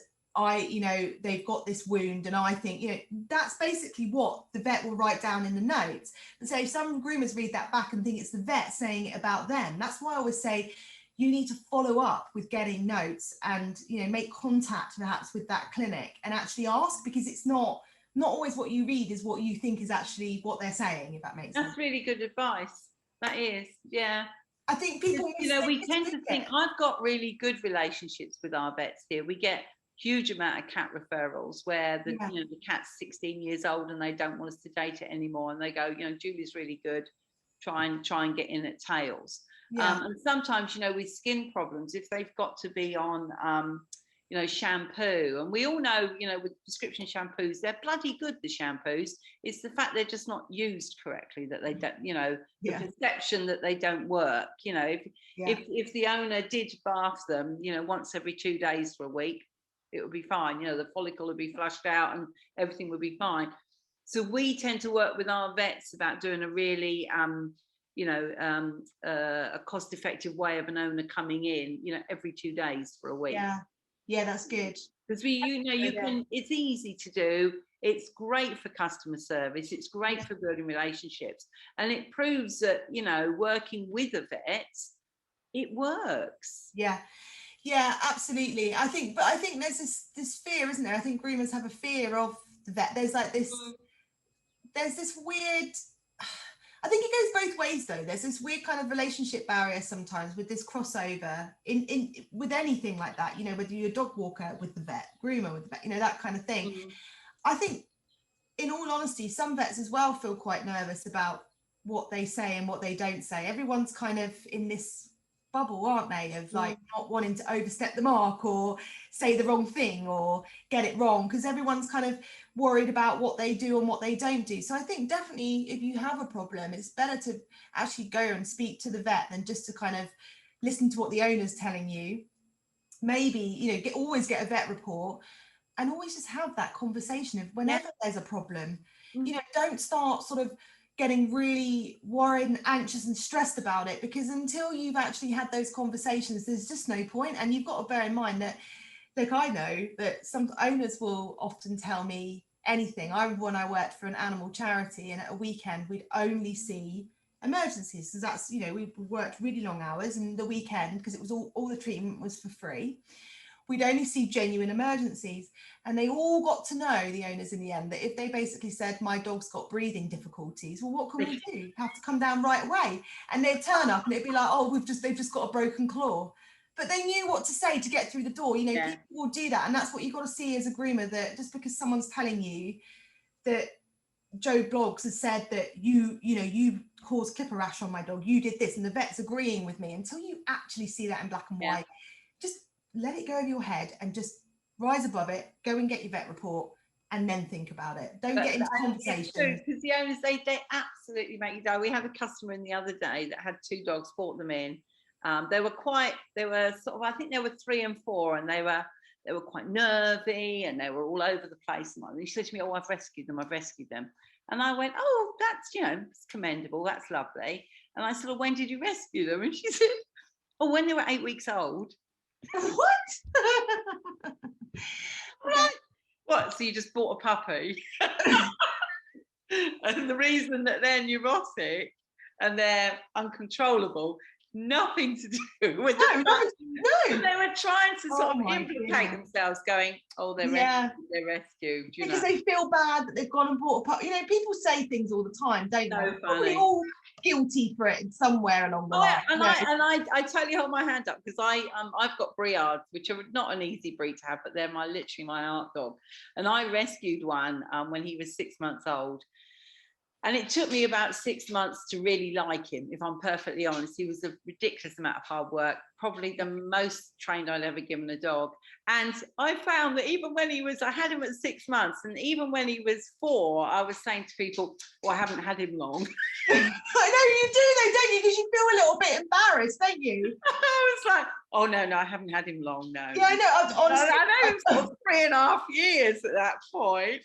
they've got this wound and I think, you know, that's basically what the vet will write down in the notes. And so if some groomers read that back and think it's the vet saying it about them, that's why I always say you need to follow up with getting notes and, you know, make contact perhaps with that clinic and actually ask, because it's not always what you read is what you think is actually what they're saying, if that makes sense. That's really good advice. That is, yeah. I think people, you know, we tend to think, I've got really good relationships with our vets here. We get huge amount of cat referrals where the cat's 16 years old and they don't want us to date it anymore, and they go, you know, Julie's really good, try and get in at tails. And sometimes, you know, with skin problems, if they've got to be on you know, shampoo, and we all know, you know, with prescription shampoos, they're bloody good, the shampoos. It's the fact they're just not used correctly that they don't, you know, the perception that they don't work. You know, if the owner did bath them, you know, once every 2 days for a week, it would be fine. You know, the follicle would be flushed out and everything would be fine. So we tend to work with our vets about doing a really, a cost-effective way of an owner coming in, you know, every 2 days for a week. Yeah, that's good. Because it's easy to do. It's great for customer service. It's great for building relationships. And it proves that, you know, working with a vet, it works. Yeah, absolutely. I think there's this fear, isn't there? I think groomers have a fear of the vet. There's like this, there's this weird, I think it goes both ways though. There's this weird kind of relationship barrier sometimes with this crossover in with anything like that, you know, whether you're a dog walker with the vet, groomer with the vet, you know, that kind of thing. I think, in all honesty, some vets as well feel quite nervous about what they say and what they don't say. Everyone's kind of in this bubble, aren't they, of like not wanting to overstep the mark or say the wrong thing or get it wrong, because everyone's kind of worried about what they do and what they don't do. So I think definitely if you have a problem, it's better to actually go and speak to the vet than just to kind of listen to what the owner's telling you. Maybe, you know, always get a vet report and always just have that conversation of whenever there's a problem. You know, don't start sort of getting really worried and anxious and stressed about it, because until you've actually had those conversations, there's just no point. And you've got to bear in mind that, like, I know that some owners will often tell me anything. I remember when I worked for an animal charity, and at a weekend we'd only see emergencies. So that's, you know, we worked really long hours, and the weekend, because it was all the treatment was for free, we'd only see genuine emergencies. And they all got to know, the owners in the end, that if they basically said, my dog's got breathing difficulties, well, what can we do? Have to come down right away. And they'd turn up and it'd be like, oh, they've just got a broken claw. But they knew what to say to get through the door. You know, people will do that. And that's what you've got to see as a groomer, that just because someone's telling you that Joe Bloggs has said that you caused clipper rash on my dog, you did this, and the vet's agreeing with me, until you actually see that in black and white, just let it go over your head and just rise above it, go and get your vet report, and then think about it. Don't get into conversation. Because the owners, they absolutely make you die. We had a customer in the other day that had 2 dogs, brought them in. They were sort of, I think they were 3 and 4, and they were quite nervy and they were all over the place. And she said to me, oh, I've rescued them. And I went, oh, that's, you know, it's commendable, that's lovely. And I said, well, when did you rescue them? And she said, oh, when they were 8 weeks old. What? Right. What, so you just bought a puppy? And the reason that they're neurotic and they're uncontrollable, nothing to do with it. No. They were trying to sort of implicate themselves, going, oh, they're rescued, you because know. they feel bad that they've gone and bought a puppy. You know, people say things all the time, don't they? Probably all guilty for it somewhere along the line. And I totally hold my hand up, because I've got Briards, which are not an easy breed to have, but they're literally my art dog. And I rescued one when he was 6 months old. And it took me about 6 months to really like him, if I'm perfectly honest. He was a ridiculous amount of hard work, probably the most trained I'd ever given a dog. And I found that even when I had him at 6 months, and even when he was 4, I was saying to people, well, I haven't had him long. I know you do though, don't you? Because you feel a little bit embarrassed, don't you? I was like, oh, no, I haven't had him long, no. Yeah, I know. Honestly, I know him sort of 3.5 years at that point.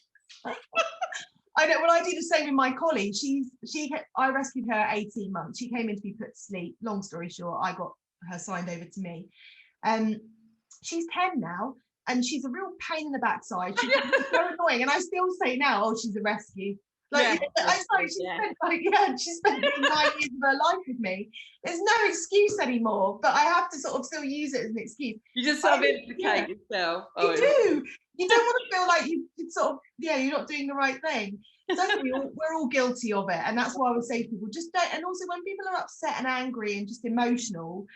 I know. Well, I do the same with my collie. I rescued her at 18 months. She came in to be put to sleep. Long story short, I got her signed over to me. She's 10 now, and she's a real pain in the backside. She's so annoying, and I still say now, oh, she's a rescue. Like, she spent 9 years of her life with me. There's no excuse anymore, but I have to sort of still use it as an excuse. You just sort of implicate yourself. You do. You don't want to feel like you sort of, you're not doing the right thing. We're all guilty of it, and that's why I would say to people, just don't. And also, when people are upset and angry and just emotional,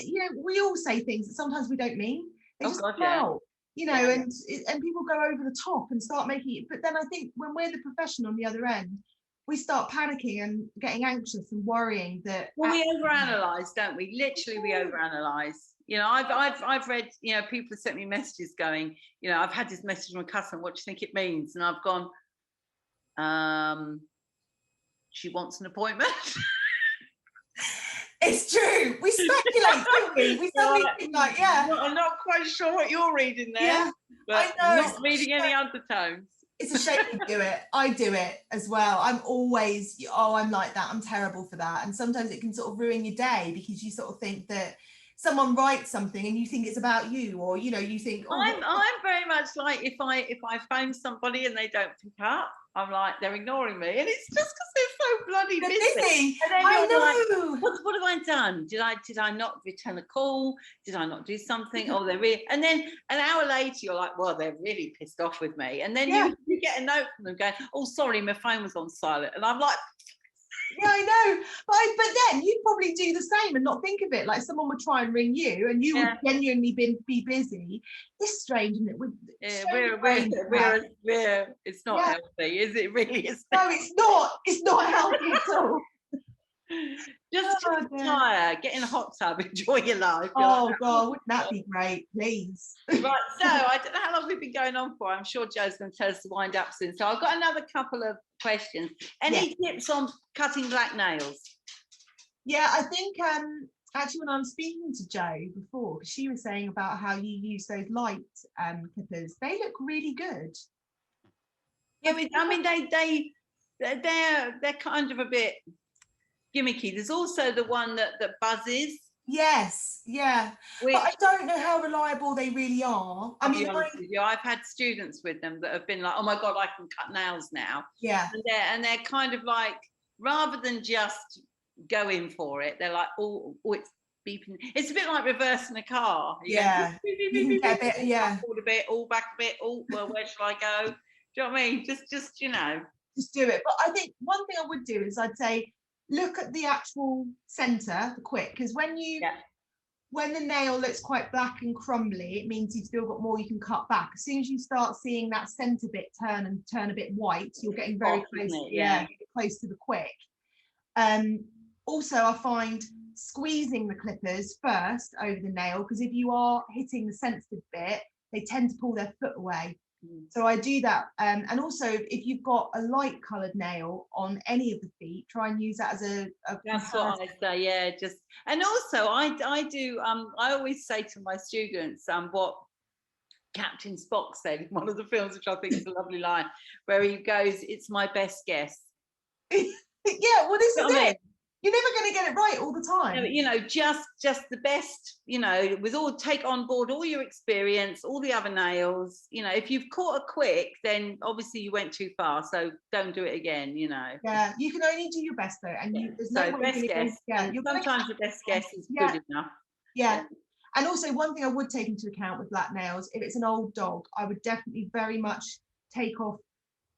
you know, we all say things that sometimes we don't mean. They just come out. You know, and people go over the top and start making it. But then I think when we're the professional on the other end, we start panicking and getting anxious and worrying that. Well, we overanalyze, don't we? Literally, we overanalyze. You know, I've read, you know, people have sent me messages going, you know, I've had this message from a customer, what do you think it means? And I've gone, she wants an appointment. It's true. We speculate, don't we? We suddenly think like, yeah. I'm not quite sure what you're reading there. Yeah, but I know. Not reading any undertones. It's a shame you do it. I do it as well. I'm always, I'm like that. I'm terrible for that. And sometimes it can sort of ruin your day because you sort of think that someone writes something and you think it's about you, or you think, I'm very much like, if I phone somebody and they don't pick up, I'm like, they're ignoring me, and it's just because they're so bloody busy. And then I know. Like, what have I done? Did I not return a call? Did I not do something? Oh, they're really. And then an hour later, you're like, well, they're really pissed off with me. And then you get a note from them going, oh, sorry, my phone was on silent. And I'm like, yeah, I know, but then you'd probably do the same and not think of it. Like someone would try and ring you, and you would genuinely be busy. It's strange, isn't it? It's not healthy, is it? Really, is no, it's not. It's not healthy at all. Just retire, get in a hot tub, enjoy your life. God, wouldn't that be great, please? Right, so I don't know how long we've been going on for. I'm sure Joe's going to tell us to wind up soon. So I've got another couple of questions. Any tips on cutting black nails? Yeah, I think actually when I was speaking to Joe before, because she was saying about how you use those light clippers, they look really good. Yeah, I mean they're kind of a bit gimmicky. There's also the one that buzzes. Yes, yeah. But I don't know how reliable they really are. I'll be honest with you, I've had students with them that have been like, oh my God, I can cut nails now. Yeah. And they're kind of like, rather than just going for it, they're like, oh, it's beeping. It's a bit like reversing a car. Yeah. Forward a bit, all back a bit, oh, well, where shall I go? Do you know what I mean? Just Just do it. But I think one thing I would do is I'd say, look at the actual center, the quick, because when the nail looks quite black and crumbly, it means you've still got more you can cut back. As soon as you start seeing that center bit turn a bit white, you're getting very close. Close to the quick. Also, I find squeezing the clippers first over the nail, because if you are hitting the sensitive bit, they tend to pull their foot away. So I do that, and also if you've got a light coloured nail on any of the feet, try and use that as a that's what I say. Yeah, just, and also I do. I always say to my students, what Captain Spock said in one of the films, which I think is a lovely line, where he goes, "It's my best guess." Yeah, well, this is it. You're never going to get it right all the time. Just the best, with take on board all your experience, all the other nails. If you've caught a quick, then obviously you went too far, so don't do it again, Yeah, you can only do your best though. And there's no way best guess. Sometimes the best guess is good enough. Yeah. And also one thing I would take into account with black nails, if it's an old dog, I would definitely very much take off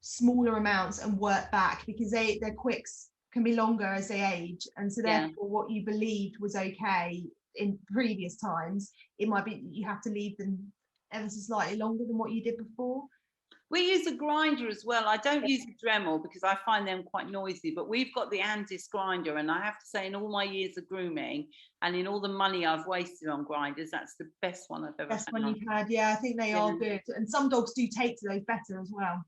smaller amounts and work back, because their quicks can be longer as they age, and so therefore what you believed was okay in previous times, it might be you have to leave them ever so slightly longer than what you did before. We use a grinder as well. I don't use a Dremel because I find them quite noisy, but we've got the Andis grinder, and I have to say, in all my years of grooming and in all the money I've wasted on grinders, that's the best one I've ever had. Best one you've had. Yeah, I think they are good, and some dogs do take to those better as well.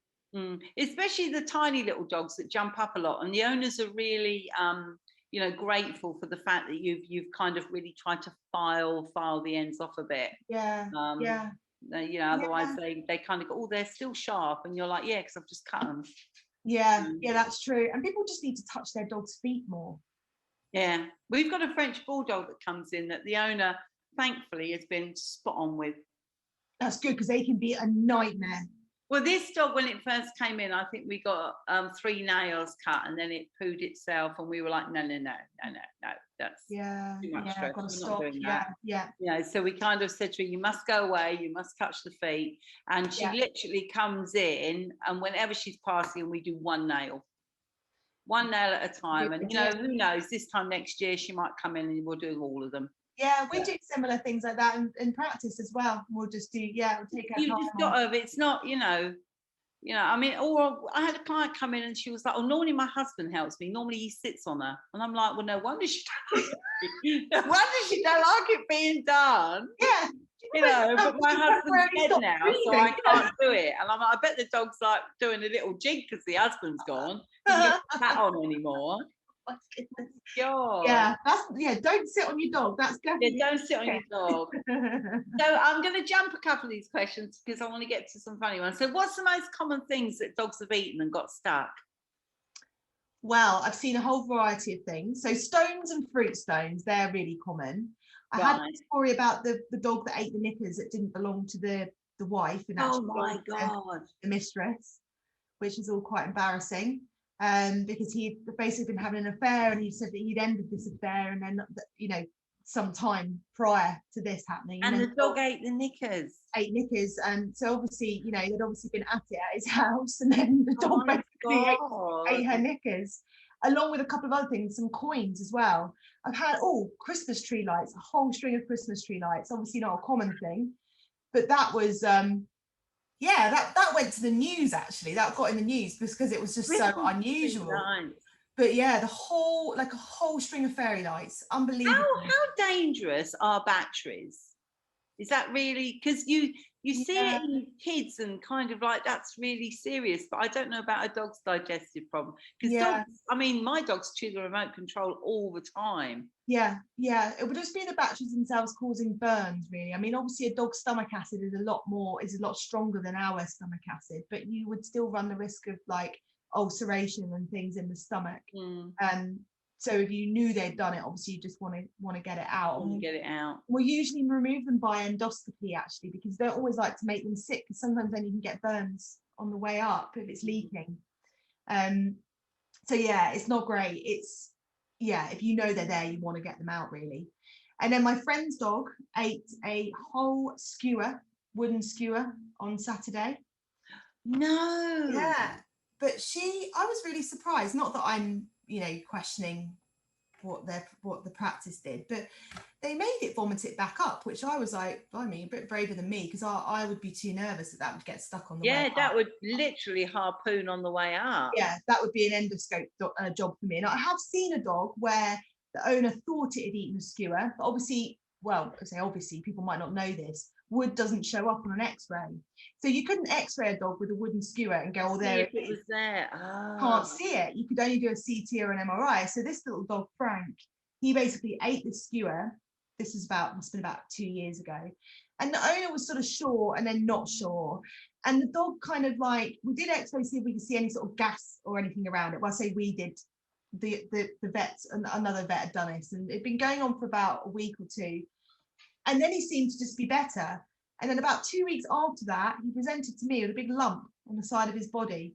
Especially the tiny little dogs that jump up a lot, and the owners are really grateful for the fact that you've kind of really tried to file the ends off a bit. Otherwise they kind of go, oh, they're still sharp, and you're like, yeah, because I've just cut them. Yeah, that's true. And people just need to touch their dog's feet more. Yeah, we've got a French bulldog that comes in that the owner thankfully has been spot on with. That's good, because they can be a nightmare. Well, this dog, when it first came in, I think we got 3 nails cut, and then it pooed itself, and we were like, no, that's too much stress. Got to stop. Yeah. So we kind of said to her, you must go away, you must touch the feet, and she literally comes in, and whenever she's passing, we do one nail at a time, and who knows, this time next year she might come in and we'll do all of them. Yeah, we do similar things like that in practice as well. We'll just do, we'll take our time. You just got to, it's not, I mean, or I had a client come in and she was like, oh, normally my husband helps me. Normally he sits on her. And I'm like, well, no wonder she don't like it being done. Yeah. But my husband's dead now, so I can't do it. And I'm like, I bet the dog's like doing a little jig because the husband's gone. Doesn't get that on anymore. my goodness. God. Yeah, don't sit on your dog. That's definitely. Yeah, don't sit on your dog. So I'm going to jump a couple of these questions because I want to get to some funny ones. So what's the most common things that dogs have eaten and got stuck? Well, I've seen a whole variety of things. So stones and fruit stones, they're really common. I had a story about the dog that ate the knickers that didn't belong to the wife and actually belonged to the mistress, which is all quite embarrassing. Because he'd basically been having an affair, and he said that he'd ended this affair, and then, you know, some time prior to this happening. And the dog ate the knickers. And so obviously, you know, they'd obviously been at it at his house, and then the dog basically ate her knickers, along with a couple of other things, some coins as well. I've had Christmas tree lights, a whole string of Christmas tree lights. Obviously not a common thing, but that was that went to the news, actually. That got in the news because it was just so unusual. But yeah, a whole string of fairy lights. Unbelievable. How dangerous are batteries? Is that really, because you see it in kids and kind of like that's really serious, but I don't know about a dog's digestive problem, because dogs, I mean, my dogs chew the remote control all the time. It would just be the batteries themselves causing burns, really. I mean, obviously a dog's stomach acid is a lot stronger than our stomach acid, but you would still run the risk of like ulceration and things in the stomach. So if you knew they'd done it, obviously you just want to get it out. We usually remove them by endoscopy, actually, because they don't always like to make them sick, because sometimes then you can get burns on the way up if it's leaking. So yeah, it's not great. If you know they're there, you want to get them out, really. And then my friend's dog ate a whole wooden skewer on Saturday. No. Yeah, but I was really surprised. Not that I'm, you know, questioning what the practice did, but they made it vomit it back up, which I was like, I mean, a bit braver than me, because I would be too nervous that would get stuck on the way up. Yeah, that would literally harpoon on the way up. Yeah, that would be an endoscope job for me. And I have seen a dog where the owner thought it had eaten a skewer, but obviously, people might not know this, wood doesn't show up on an x-ray, so you couldn't x-ray a dog with a wooden skewer and go, there it was there. Can't see it. You could only do a CT or an MRI. So this little dog, Frank, he basically ate the skewer. This must have been about 2 years ago, and the owner was sort of sure and then not sure, and the dog kind of like, we did x-ray, see if we could see any sort of gas or anything around it. Well, I say we did, the vets, and another vet had done it, and it'd been going on for about a week or two. And then he seemed to just be better. And then about 2 weeks after that, he presented to me with a big lump on the side of his body.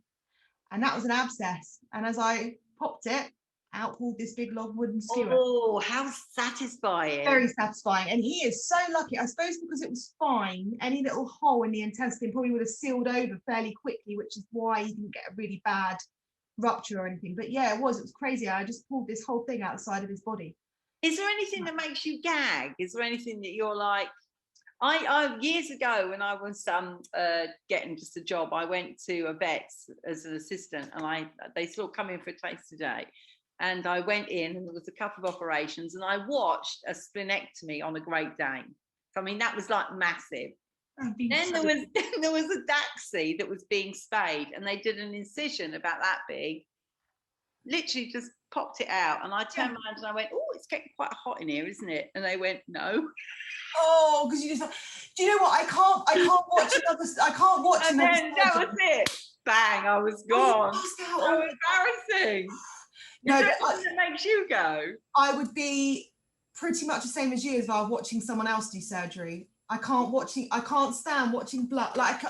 And that was an abscess. And as I popped it, out pulled this big long wooden skewer. Oh, how satisfying. Very satisfying. And he is so lucky. I suppose because it was fine, any little hole in the intestine probably would have sealed over fairly quickly, which is why he didn't get a really bad rupture or anything. But yeah, it was crazy. I just pulled this whole thing outside of his body. Is there anything that makes you gag? Is there anything that you're like, I years ago when I was getting just a job, I went to a vet as an assistant, and they still come in for a taste today. And I went in, and there was a couple of operations, and I watched a splenectomy on a Great Dane. So, I mean, that was like massive. Then there was a Dachshund that was being spayed, and they did an incision about that big, literally just popped it out, and I turned around and I went, oh, it's getting quite hot in here, isn't it? And they went, no. Oh, because you just, do you know what? I can't watch another. I can't watch. And then that was it. Bang! I was gone. So embarrassing. No, that makes you go. I would be pretty much the same as you, as I was watching someone else do surgery. I can't stand watching blood. Like,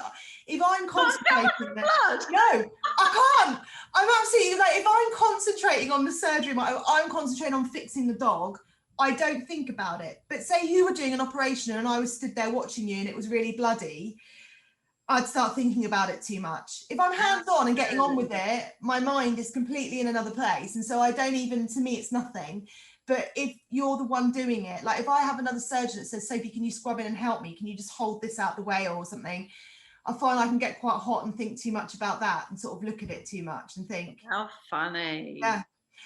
if I'm concentrating, no, I can't. I'm absolutely like, if I'm concentrating on the surgery, I'm concentrating on fixing the dog, I don't think about it. But say you were doing an operation and I was stood there watching you and it was really bloody, I'd start thinking about it too much. If I'm hands-on and getting on with it, my mind is completely in another place. And so I don't even, to me, it's nothing. But if you're the one doing it, like if I have another surgeon that says, Sophie, can you scrub in and help me? Can you just hold this out the way or something? I find I can get quite hot and think too much about that and sort of look at it too much and think. How funny. Yeah.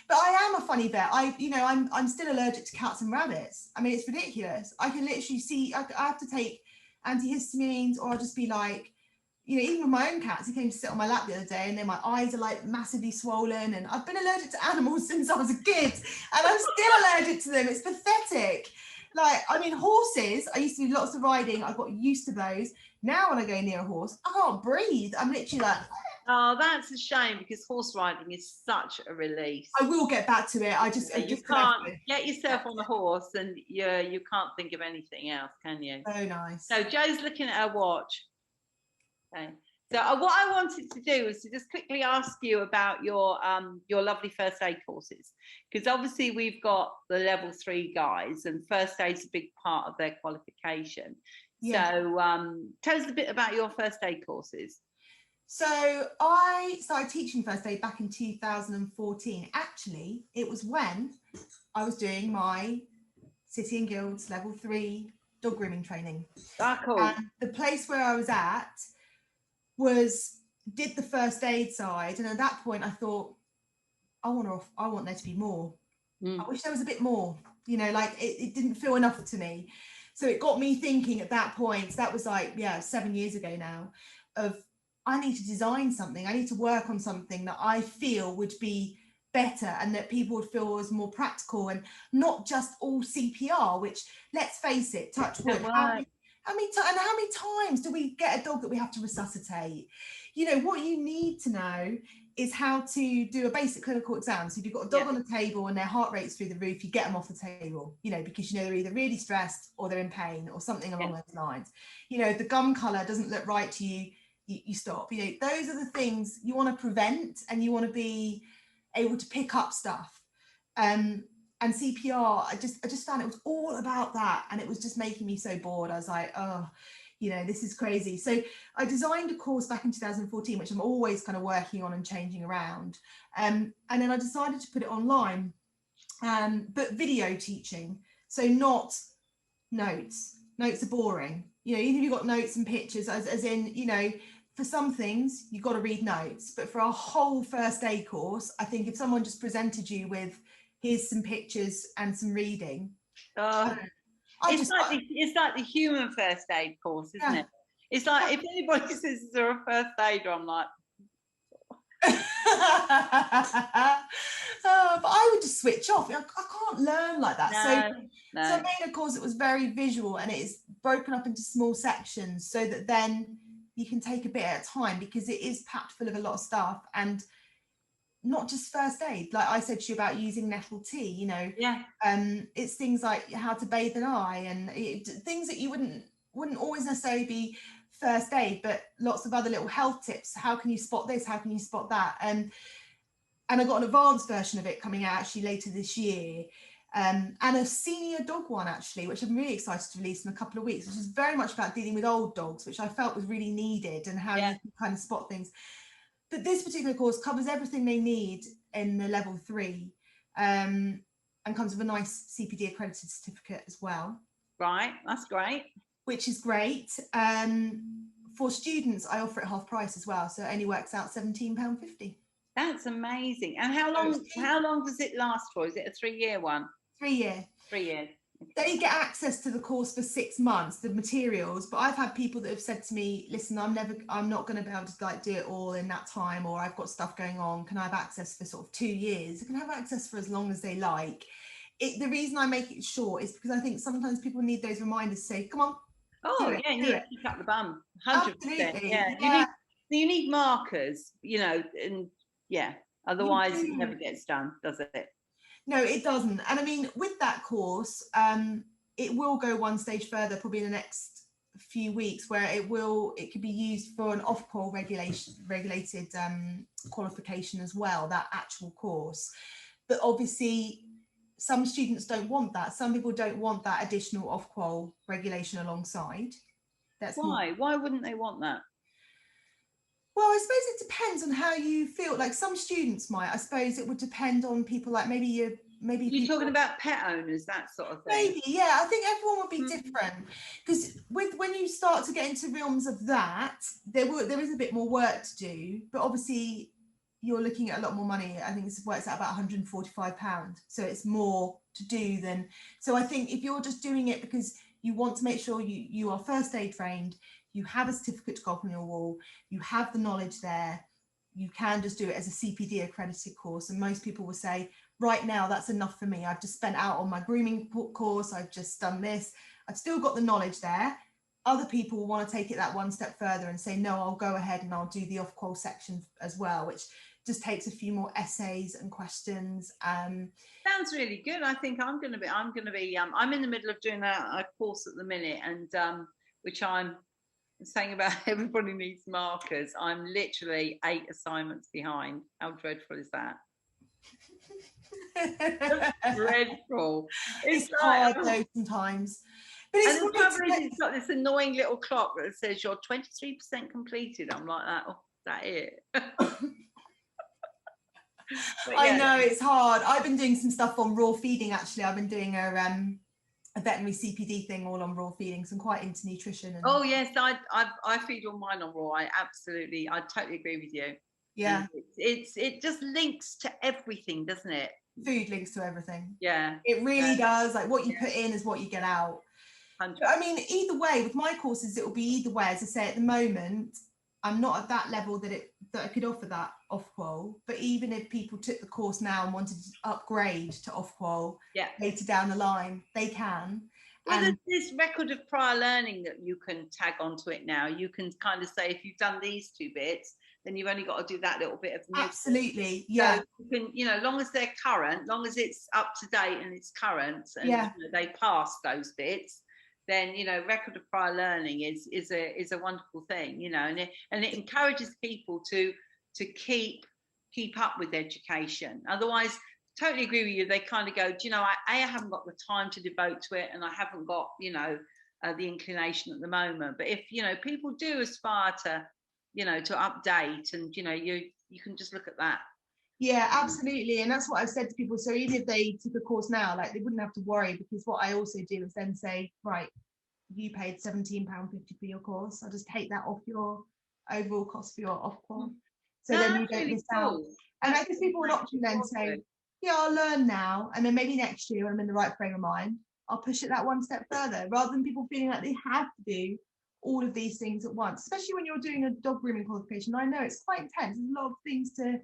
But I am a funny vet. I'm still allergic to cats and rabbits. I mean, it's ridiculous. I can literally see, I have to take antihistamines, or I'll just be like, you know, even with my own cats, he came to sit on my lap the other day, and then my eyes are like massively swollen, and I've been allergic to animals since I was a kid, and I'm still allergic to them. It's pathetic. Like, I mean, horses, I used to do lots of riding. I got used to those. Now when I go near a horse, I can't breathe. I'm literally like, oh, that's a shame, because horse riding is such a release. I will get back to it. I you can't get yourself on a horse and you can't think of anything else, can you? So nice. So Joe's looking at her watch. Okay. So what I wanted to do was to just quickly ask you about your lovely first aid courses, because obviously we've got the level 3 guys, and first aid's a big part of their qualification. Yeah. So tell us a bit about your first aid courses. So I started teaching first aid back in 2014. Actually, it was when I was doing my City and Guilds level 3 dog grooming training. Ah, cool. And the place where I was at did the first aid side, and at that point I thought, I want there to be more. I wish there was a bit more, you know, like it didn't feel enough to me. So it got me thinking at that point, that was like 7 years ago now, of I need to design something, I need to work on something that I feel would be better and that people would feel was more practical, and not just all CPR, which, let's face it, touch wood, how many times do we get a dog that we have to resuscitate? You know, what you need to know is how to do a basic clinical exam. So if you've got a dog on the table and their heart rate's through the roof, you get them off the table, you know, because you know they're either really stressed or they're in pain or something along those lines. You know, if the gum colour doesn't look right to you, you stop. You know, those are the things you want to prevent, and you want to be able to pick up stuff. And CPR, I just found it was all about that, and it was just making me so bored. I was like, oh, you know, this is crazy. So I designed a course back in 2014, which I'm always kind of working on and changing around. And then I decided to put it online, but video teaching. So not notes. Notes are boring. You know, even if you've got notes and pictures, as in, you know, for some things, you've got to read notes. But for a whole first aid course, I think if someone just presented you with, here's some pictures and some reading. It's like the human first aid course, isn't it? It's like, if anybody says they're a first aider, I'm like, but I would just switch off. I can't learn like that. So I made a course that was very visual, and it is broken up into small sections so that then you can take a bit at a time, because it is packed full of a lot of stuff, and not just first aid. Like I said to you about using nettle tea, you know, it's things like how to bathe an eye, and things that you wouldn't always necessarily be first aid, but lots of other little health tips. How can you spot this? How can you spot that? And I got an advanced version of it coming out actually later this year, and a senior dog one actually, which I'm really excited to release in a couple of weeks, which is very much about dealing with old dogs, which I felt was really needed, and how you can kind of spot things. But this particular course covers everything they need in the level 3, and comes with a nice CPD accredited certificate as well. Right, that's great. Which is great. For students, I offer it half price as well, so it only works out £17.50. That's amazing. And how long does it last for? Is it a 3-year one? 3 year. 3 years. They get access to the course for 6 months, the materials, but I've had people that have said to me, listen, I'm not going to be able to like do it all in that time, or I've got stuff going on. Can I have access for sort of 2 years? They can have access for as long as they like. The reason I make it short is because I think sometimes people need those reminders to say, come on. Oh, yeah, you need to kick up the bum. 100%. Absolutely. Yeah. You need markers, you know, and otherwise it never gets done, does it? No, it doesn't. And I mean, with that course, it will go one stage further, probably in the next few weeks, where it could be used for an off-call regulated qualification as well, that actual course. But obviously, some students don't want that. Some people don't want that additional off-qual regulation alongside. Why? Why wouldn't they want that? Well, I suppose it depends on how you feel. Like some students might. I suppose it would depend on people. Like maybe you're talking about pet owners, that sort of thing. Maybe, yeah. I think everyone would be different, because when you start to get into realms of that, there is a bit more work to do. But obviously, you're looking at a lot more money. I think this works out about £145. So it's more to do than. So I think if you're just doing it because you want to make sure you are first aid trained, you have a certificate to go up on your wall, you have the knowledge there. You can just do it as a CPD accredited course, and most people will say, right now that's enough for me. I've just spent out on my grooming course, I've just done this, I've still got the knowledge there. Other people want to take it that one step further and say, no, I'll go ahead and I'll do the off-qual section as well, which just takes a few more essays and questions. Sounds really good. I think I'm in the middle of doing a course at the minute, and which I'm saying about everybody needs markers. I'm literally 8 assignments behind. How dreadful is that? Dreadful. It's hard though sometimes. But it's got this annoying little clock that says you're 23% completed. I'm like that. Oh, is that it? I know it's hard. I've been doing some stuff on raw feeding. Actually, I've been doing a veterinary CPD thing all on raw feeding. So I'm quite into nutrition. And... Oh yes, I feed all mine on raw. I totally agree with you. Yeah, it just links to everything, doesn't it? Food links to everything. Yeah, it really does. Like what you put in is what you get out. 100%. I mean, either way, with my courses, it will be either way. As I say, at the moment, I'm not at that level that I could offer that off-qual. But even if people took the course now and wanted to upgrade to off-qual later down the line, they can. Well, there's this record of prior learning that you can tag onto it now. You can kind of say, if you've done these 2 bits, then you've only got to do that little bit of music. Absolutely, yeah. So you can, long as they're current, long as it's up to date and it's current, and they pass those bits, then record of prior learning is a wonderful thing, and it encourages people to keep up with education. Otherwise, totally agree with you. They kind of go, I haven't got the time to devote to it, and I haven't got the inclination at the moment. But if people do aspire to to update, and you can just look at that. Yeah, absolutely. And that's what I've said to people. So even if they took a course now, like they wouldn't have to worry, because what I also do is then say, right, you paid £17.50 for your course, I'll just take that off your overall cost for your off-qual. So then you don't miss out. And I give people an option then, say, yeah, I'll learn now, and then maybe next year when I'm in the right frame of mind, I'll push it that one step further, rather than people feeling like they have to do all of these things at once, especially when you're doing a dog grooming qualification. I know it's quite intense. There's a lot of things to,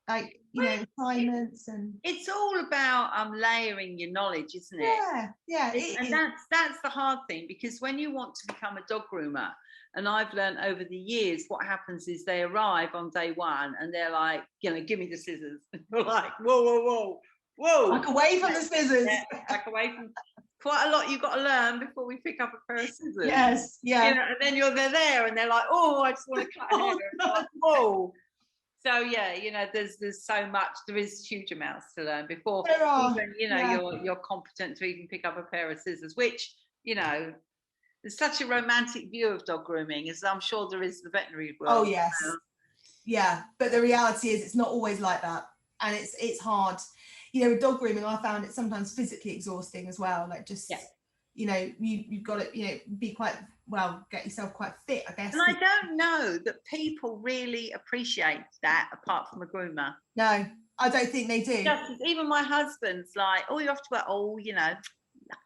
like, assignments, and it's all about layering your knowledge, isn't it? Yeah. And that's the hard thing, because when you want to become a dog groomer, and I've learned over the years, what happens is they arrive on day one and they're like, give me the scissors. You're like, whoa. Back away from the scissors. Yeah, back away from. Quite a lot you've got to learn before we pick up a pair of scissors. Yes, yeah. And then they're there and they're like, oh, I just want to cut hair. Like, whoa. So there's so much. There is huge amounts to learn before even you're competent to even pick up a pair of scissors. Which there's such a romantic view of dog grooming, as I'm sure there is the veterinary world. Oh yes, yeah. But the reality is, it's not always like that, and it's hard. With dog grooming, I found it sometimes physically exhausting as well. Like just, you've got to, be quite, get yourself quite fit, I guess. And I don't know that people really appreciate that, apart from a groomer. No, I don't think they do. Even my husband's like, oh, you're off to work. Oh, lucky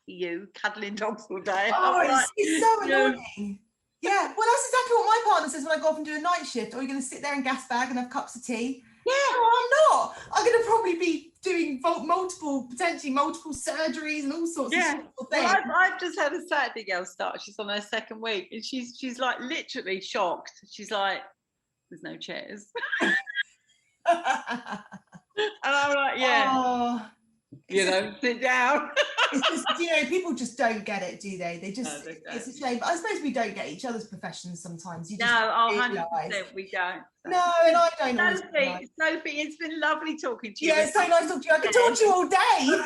you, cuddling dogs all day. Oh, it's so annoying. Yeah, well, that's exactly what my partner says when I go off and do a night shift. Or you're going to sit there and gas bag and have cups of tea. Yeah, no, I'm not. I'm going to probably be doing potentially multiple surgeries and all sorts of things. Well, I've just had a Saturday girl start. She's on her 2nd week, and she's like literally shocked. She's like, "There's no chairs," and I'm like, "Yeah, sit down." It's just, people just don't get it, do they? They just, it's a shame. But I suppose we don't get each other's professions sometimes. You just 100% we don't. No, and I don't. Sophie, it's been lovely talking to you. Yeah, it's so nice talking to you. I could talk to you all day.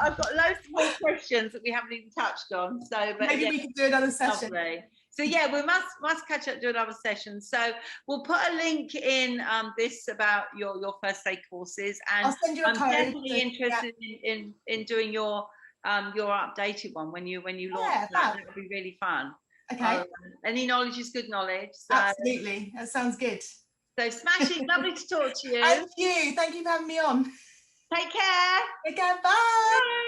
I've got loads more questions that we haven't even touched on. So, but maybe we can do another session. Lovely. So yeah, we must catch up, do another session. So we'll put a link in this about your first aid courses, and I'll send you a code. I'm definitely interested in doing your updated one when you launch. That would be really fun. Okay. Any knowledge is good knowledge. So. Absolutely, that sounds good. So smashing, lovely to talk to you. And you, thank you for having me on. Take care. Take care. Bye.